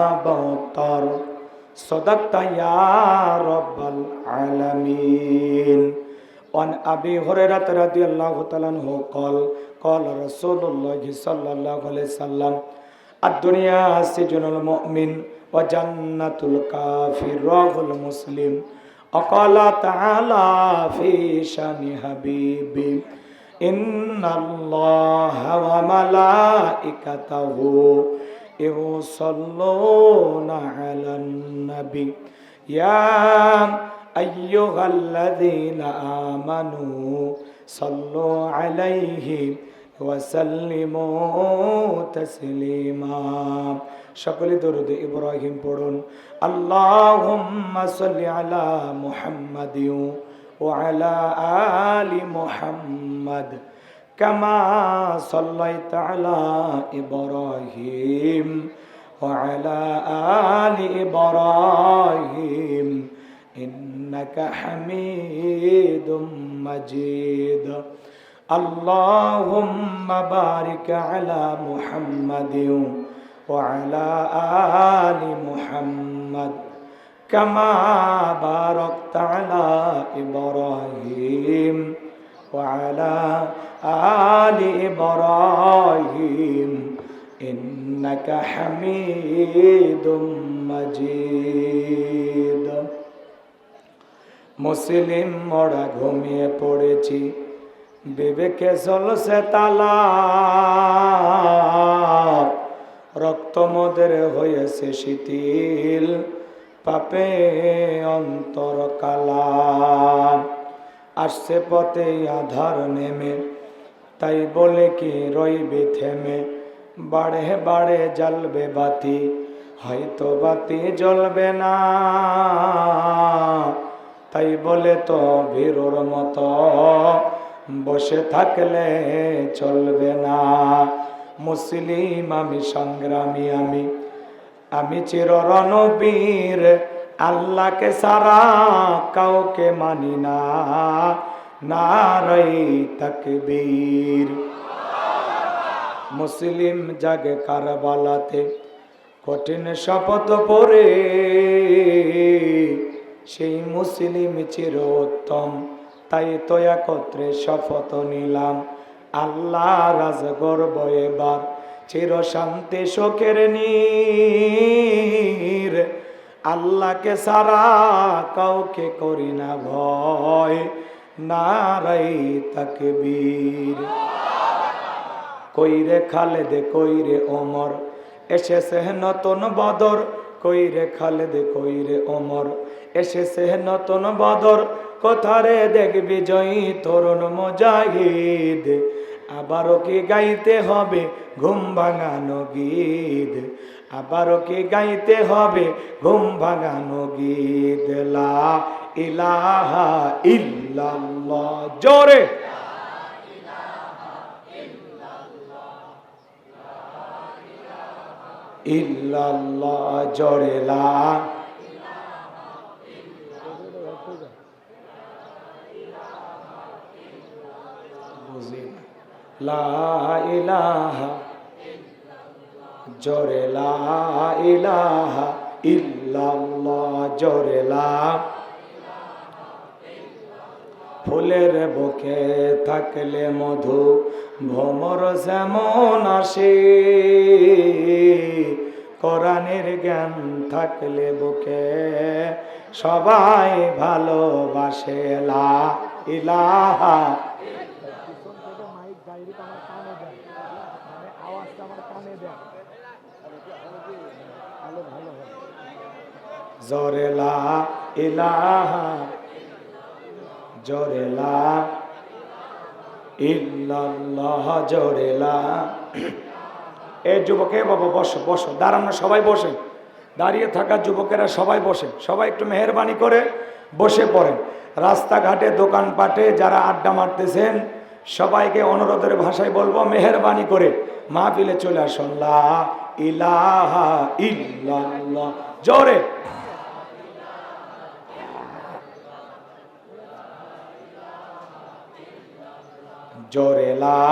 আবতার সাদাকতা ইয়া রাব্বাল আলামিন। وعن أبي هريرة رضي الله تعالى عنه قال قال رسول الله صلى الله عليه وسلم الدنيا سجن المؤمن وجنة الكافر رواه المسلم وقال تعالى في شان حبيبي إن الله وملائكته يصلون على النبي يا أيها الذين آمنوا صلوا عليه وسلموا تسليما সকলে দরুদ ইব্রাহিম পড়ুন। আল্লাহুম্মা সাল্লি আলা মুহাম্মাদিন ওয়া আলা আলি মুহাম্মাদ কামা সাল্লাইতা আলা ইব্রাহিম ওয়া আলা আলি ইব্রাহিম ইন্নাকা হামিদুম মাজিদ। আল্লাহুম্মা বারিক আলা মুহাম্মাদিন ওয়া আলা আলি মুহাম্মাদ কামা বারাকতা আলা ইব্রাহিম ওয়া আলা আলি ইব্রাহিম ইন্নাকা হামিদুম মাজিদ। মুসলিম মোরা ঘুমিয়ে পড়েছি, বিবেকে চলছে তালা, রক্ত মোদের হয়েছে শিথিল, পাপে অন্তর কালা। আসছে পথে আধার নেমে, তাই বলে কি রইবে থেমে, বাড়ে বাড়ে জ্বলবে বাতি, হয়তো বাতি জ্বলবে না, তাই বলে তো ভীরুর মতো বসে থাকলে চলবে না। মুসলিম আমি, সংগ্রামী আমি চির রণবীর, আল্লাহকে সারা কাউকে মানি না, নারায়ে তাকবীর। মুসলিম জাগে কারবালাতে কঠিন শপথ পরে, সেই মুসলিম চিরোত্তম, তাই তো একত্রে শপথ নিলাম। আল্লাহ রাজ গর্ব এবার চির শান্তি শোকের নীর, আল্লাহকে সারা কাউকে করি না ভয়, নারাই তাকবীর। কইরে খালেদ কইরে ওমর, এসেছে নতুন বদর, কইরে খালেদ কইরে ওমর, এসেছে নতুন বদর, কোথারে দেখবি জয়ী তরুণ মুজাহিদ, আবারও কি গাইতে হবে ঘুম ভাঙানো গীত, আবারও কি গাইতে হবে ঘুম ভাঙানো গীত। লা ইলাহা ইল্লাল্লাহ, জোরে ইল্লাল্লাহ, জোরে লা লা ইলাহা, জোরে লা ইলাহা ইল্লাল্লাহ, জোরে লা। ফুলের বুকে থাকলে মধু ভ্রমর যেমন আসে, কোরআনের জ্ঞান থাকলে বুকে সবাই ভালোবাসে। লা ইলাহা, জোরে লা ইলাহা, জোরে লা ইল্লাল্লাহ, জোরে লা। এই যুবকে বাবা বসো বসো, দাঁড়ানো সবাই বসে, দাঁড়িয়ে থাকা যুবকেরা সবাই বসে, সবাই একটু মেহেরবানি করে বসে পড়েন। রাস্তাঘাটে দোকানপাটে যারা আড্ডা মারতেছেন সবাইকে অনুরোধের ভাষায় বলবো মেহেরবানি করে মাহফিলে চলে আসুন। লা ইলাহা ইল্লাল্লাহ, জোরে জোরে লা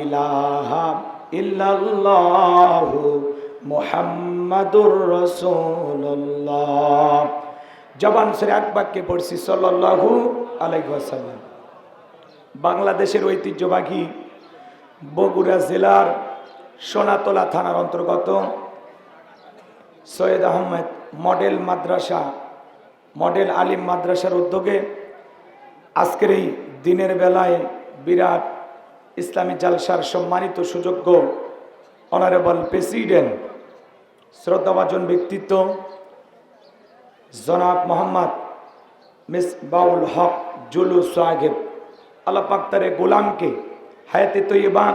ইলাহা ইল্লাল্লাহু মুহাম্মাদুর রাসূলুল্লাহ। জবান ছেড়ে এক বাক্যে পড়ছি সাল্লাল্লাহু আলাইহি ওয়াসাল্লাম। বাংলাদেশের ঐতিহ্যবাহী বগুড়া জেলার সোনাতলা থানার অন্তর্গত সৈয়দ আহমেদ মডেল মাদ্রাসা, মডেল আলিম মাদ্রাসার উদ্যোগে আজকের এই দিনের বেলায় বিরাট ইসলামী জালসার সম্মানিত সুযোগ্য অনারেবল প্রেসিডেন্ট, শ্রদ্ধাভাজন ব্যক্তিত্ব জনাব মোহাম্মদ মিসবাউল হক জুলু সাহেব, আল্লাহ পাক তার গোলামকে হায়াতে তৈয়বা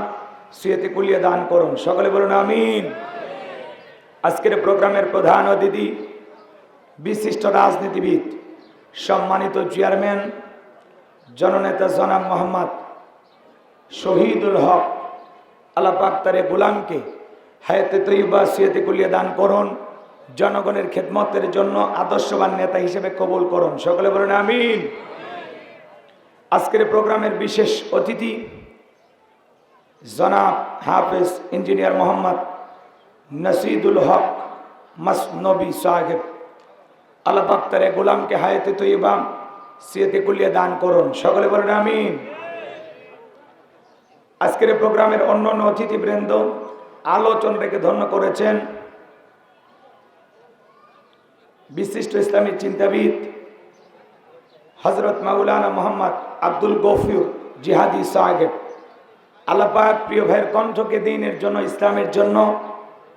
সুয়াতে কুলিয়া দান করুন, সকলে বলুন আমিন। আজকের প্রোগ্রামের প্রধান অতিথি বিশিষ্ট রাজনীতিবিদ সম্মানিত চেয়ারম্যান জননেতা জনাব মোহাম্মদ শহীদুল হক, আল্লাহ পাক তার গোলামকে হায়াতে তৈয়বা সুয়াতে কুলিয়া দান করুন, জনগণের খেদমতের জন্য আদর্শবান নেতা হিসেবে কবুল করুন, সকলে বলুন আমিন। আজকের প্রোগ্রামের বিশেষ অতিথি জনাব হাফেজ ইঞ্জিনিয়ার মোহাম্মদ নাসিদুল হক মসনবী সাহেব, আল্লাহ পাক তার গোলামকে হায়াতে তৈয়বা সুয়াতে কুলিয়া দান করুন, সকলে বলুন আমিন। আজকের প্রোগ্রামের অন্যান্য অতিথিবৃন্দ আলোচনা রেখে ধন্য করেছেন বিশিষ্ট ইসলামী চিন্তাবিদ হযরত মাওলানা মোহাম্মদ আব্দুল গফুর জিহাদি সাহেব, আল্লাহ পাক প্রিয় ভাইয়ের কণ্ঠকে দ্বীনের জন্য, ইসলামের জন্য,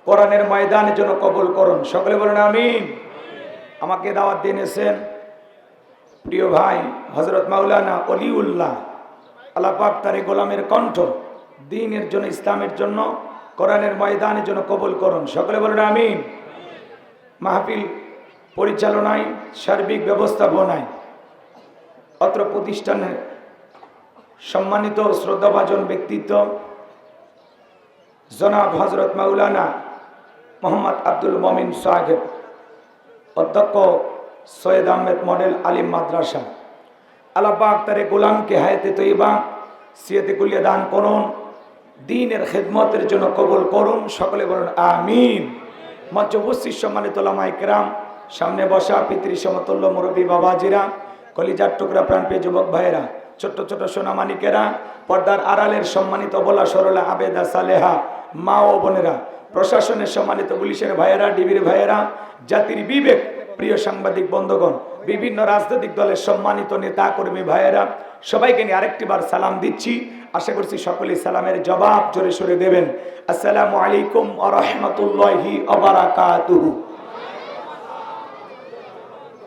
কোরআনের ময়দানের জন্য কবুল করুন, সকলে বলুন আমিন। আমাকে দাওয়াত দিয়েছেন প্রিয় ভাই হযরত মাওলানা অলিউল্লাহ, আল্লাহ পাক তার গোলামের কণ্ঠ দ্বীনের জন্য, ইসলামের জন্য, কোরআনের ময়দানের জন্য কবুল করুন, সকলে বলুন আমিন। মাহফিল পরিচালনায়, সার্বিক ব্যবস্থাপনায় অত্র প্রতিষ্ঠানের সম্মানিত শ্রদ্ধাভাজন ব্যক্তিত্ব জনাব হযরত মাওলানা মোহাম্মদ আব্দুল মমিন সাহেব, অধ্যক্ষ সৈয়দ আহমেদ মডেল আলিম মাদ্রাসা, আল্লাহ পাক তার গোলামকে হায়াতে তৈয়বা সিয়াতে কুলিয়া দান করুন, দ্বীনের খেদমতের জন্য কবুল করুন, সকলে বলুন আমিন। মঞ্চ উপস্থিত সম্মানিত ওলামায়ে কেরাম, সামনে বসা পিতৃ সমতুল্য মুরব্বী বাবাজিরা, কলিজার টুকরা প্রাণপ্রিয় যুবক ভাইয়েরা, ছোট্ট ছোট সোনামানিকেরা, পর্দার আড়ালের সম্মানিত বলা সরলা আবেদা সালেহা মা ও বোনেরা, প্রশাসনের সম্মানিত পুলিশের ভাইয়েরা, ডিবির ভাইয়েরা, জাতির বিবেক প্রিয় সাংবাদিক বন্ধুগণ, বিভিন্ন রাজনৈতিক দলের সম্মানিত নেতা কর্মী ভাইয়েরা, সবাইকে নিয়ে আরেকটি বার সালাম দিচ্ছি। আশা করছি সকলেই সালামের জবাব জোরে সোরে দেবেন। আসসালামু আলাইকুম ওয়া রাহমাতুল্লাহি ওয়া বারাকাতুহু।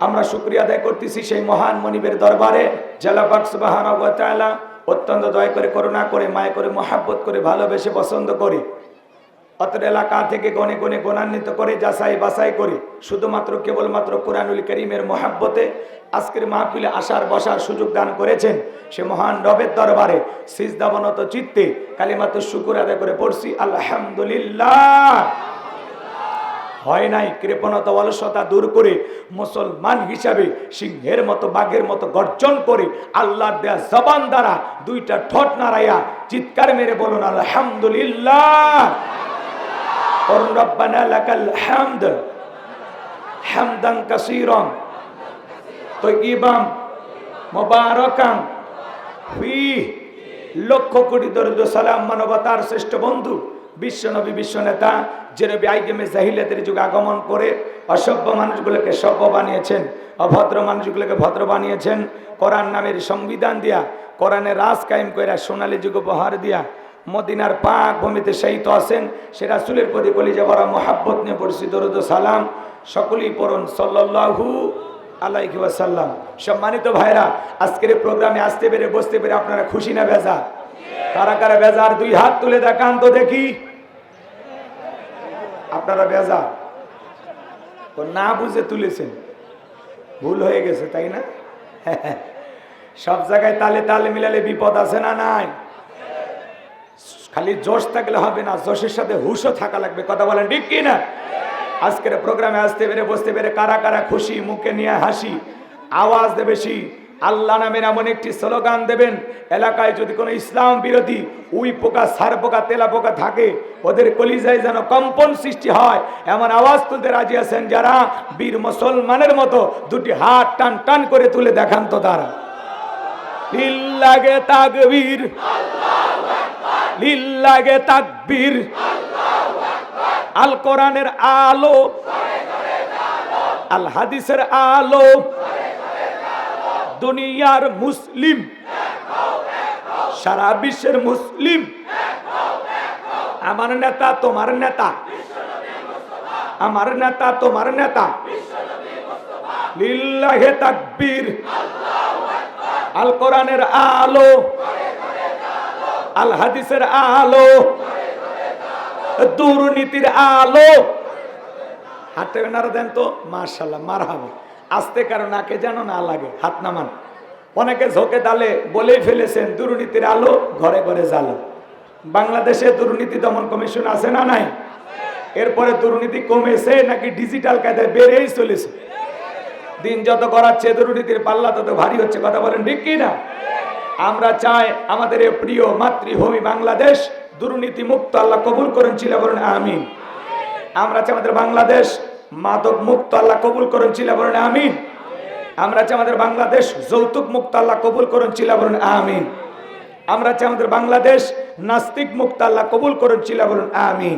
আমরা শুকরিয়া আদায় করতেছি সেই মহান মনিবের দরবারে, জাল্লা পাক সুবহানাহু ওয়া তাআলা অত্যন্ত দয়া করে, করুণা করে, মায়া করে, মহাব্বত করে, ভালোবেসে, পছন্দ করে, অত্র এলাকা থেকে গণে গণে গুণান্বিত করে, যাচাই বাছাই করে, শুধুমাত্র কেবলমাত্র কোরআনুল কারীমের মহাব্বতে আজকের মাহফিলে আসার বসার সুযোগ দান করেছেন। সে মহান রবের দরবারে সিজদাবনত চিত্তে কালিমাতুশ শুকর আদায় করে পড়ছি আলহামদুলিল্লাহ। হয় নাই কৃপণতা অলসতা দূর করে মুসলমান হিসাবে সিংহের মতো বাঘের মতো গর্জন করে আল্লাহর দেয়া জবান দ্বারা দুইটা ঠোঁট নাড়াইয়া চিৎকার মেরে বলুন আলহামদুলিল্লাহ। করুন রব্বানা লাকাল হামদ হামদান কাসীরান তাইয়িবান মুবারাকান ফীহি। লক্ষ কোটি দরুদ সালাম মানবতার শ্রেষ্ঠ বন্ধু বিশ্বনবী, বিশ্ব নেতা, যে নবী আইগেমে জাহিলিয়াতের যুগে আগমন করে অসভ্য মানুষগুলোকে সভ্য বানিয়েছেন, অভদ্র মানুষগুলোকে ভদ্র বানিয়েছেন, কোরআন নামের সংবিধান দিয়া, কোরআনের রাজ কায়েম করে সোনালী যুগ উপহার দিয়া মদিনার পাক ভূমিতে শায়িত আছেন। সে রাসূলের প্রতি কলিজা ভরা মহাব্বত নিয়ে পড়ছি দরুদ ও সালাম। সকলেই পড়ুন সাল্লাল্লাহু আলাইহি ওয়াসাল্লাম। সম্মানিত ভাইরা, আজকের এই প্রোগ্রামে আসতে পেরে বসতে পেরে আপনারা খুশি না বেজা? কারা কারা বেজার দুই হাত তুলে দেখান তো দেখি। আপনারা বেজা তো না বুঝে তুলেছেন, ভুল হয়ে গেছে তাই না? সব জায়গায় তালে তালে মিলালে বিপদ আছে না নাই? খালি জোশ থাকলে হবে না, জোশের সাথে হুশও থাকা লাগবে। কথা বলেন ঠিক কি না? আজকের প্রোগ্রামে আসতে পেরে বসতে পেরে কারা কারা খুশি, মুখে নিয়ে হাসি, আওয়াজ দেবে বেশি, আল্লাহ নামের এমন একটি স্লোগান দেবেন, এলাকায় যদি কোনো ইসলাম বিরোধী উই পোকা, সার পোকা, তেলা পোকা থাকে, ওদের কলিজায় যেন কম্পন সৃষ্টি হয়, এমন আওয়াজ তুলতে রাজি আছেন যারা? বীর মুসলমানের মতো দুটি হাত টান টান করে তুলে দেখান তো তারা। লিল্লাহে তাকবীর, লিল্লাহে তাকবীর। আল কোরআনের আলো, আল হাদিসের আলো, দুনিয়ার মুসলিম, সারা বিশ্বের মুসলিম, আমার নেতা তোমার নেতা, আমার নেতা তোমার নেতা। লিল্লাহে তাকবীর। আল কোরআনের আলো, আল হাদিসের আলো, দুর্নীতির আলো। হাতে নাড়া দেন তো, মাশাআল্লাহ, মারহাবা। আস্তে কারো নাকে যেন না লাগে, হাত নামান। অনেকে ঝোঁকে দালে বলেই ফেলেছেন দুর্নীতির আলো ঘরে ঘরে জ্বালো। বাংলাদেশে দুর্নীতি দমন কমিশন আছে না নাই? এরপরে দুর্নীতি কমেছে নাকি ডিজিটাল কায়দায় বেড়েই চলেছে? দিন যত গড়াচ্ছে দুর্নীতির পাল্লা তত ভারী হচ্ছে। কথা বলেন ঠিক কি না? আমরা চাই আমাদের এই প্রিয় মাতৃভূমি বাংলাদেশ দুর্নীতি মুক্ত আল্লাহ কবুল করেন, চিল্লা বলেন আমিন। আমরা চাই আমাদের বাংলাদেশ মাদক মুক্ত আল্লাহ কবুল করেন, চিল্লা বলেন আমিন। আমরা চাই আমাদের বাংলাদেশ যৌতুক মুক্ত আল্লাহ কবুল করেন, চিল্লা বলেন আমিন। আমরা চাই আমাদের বাংলাদেশ নাস্তিক মুক্ত আল্লাহ কবুল করেন, চিল্লা বলেন আমিন।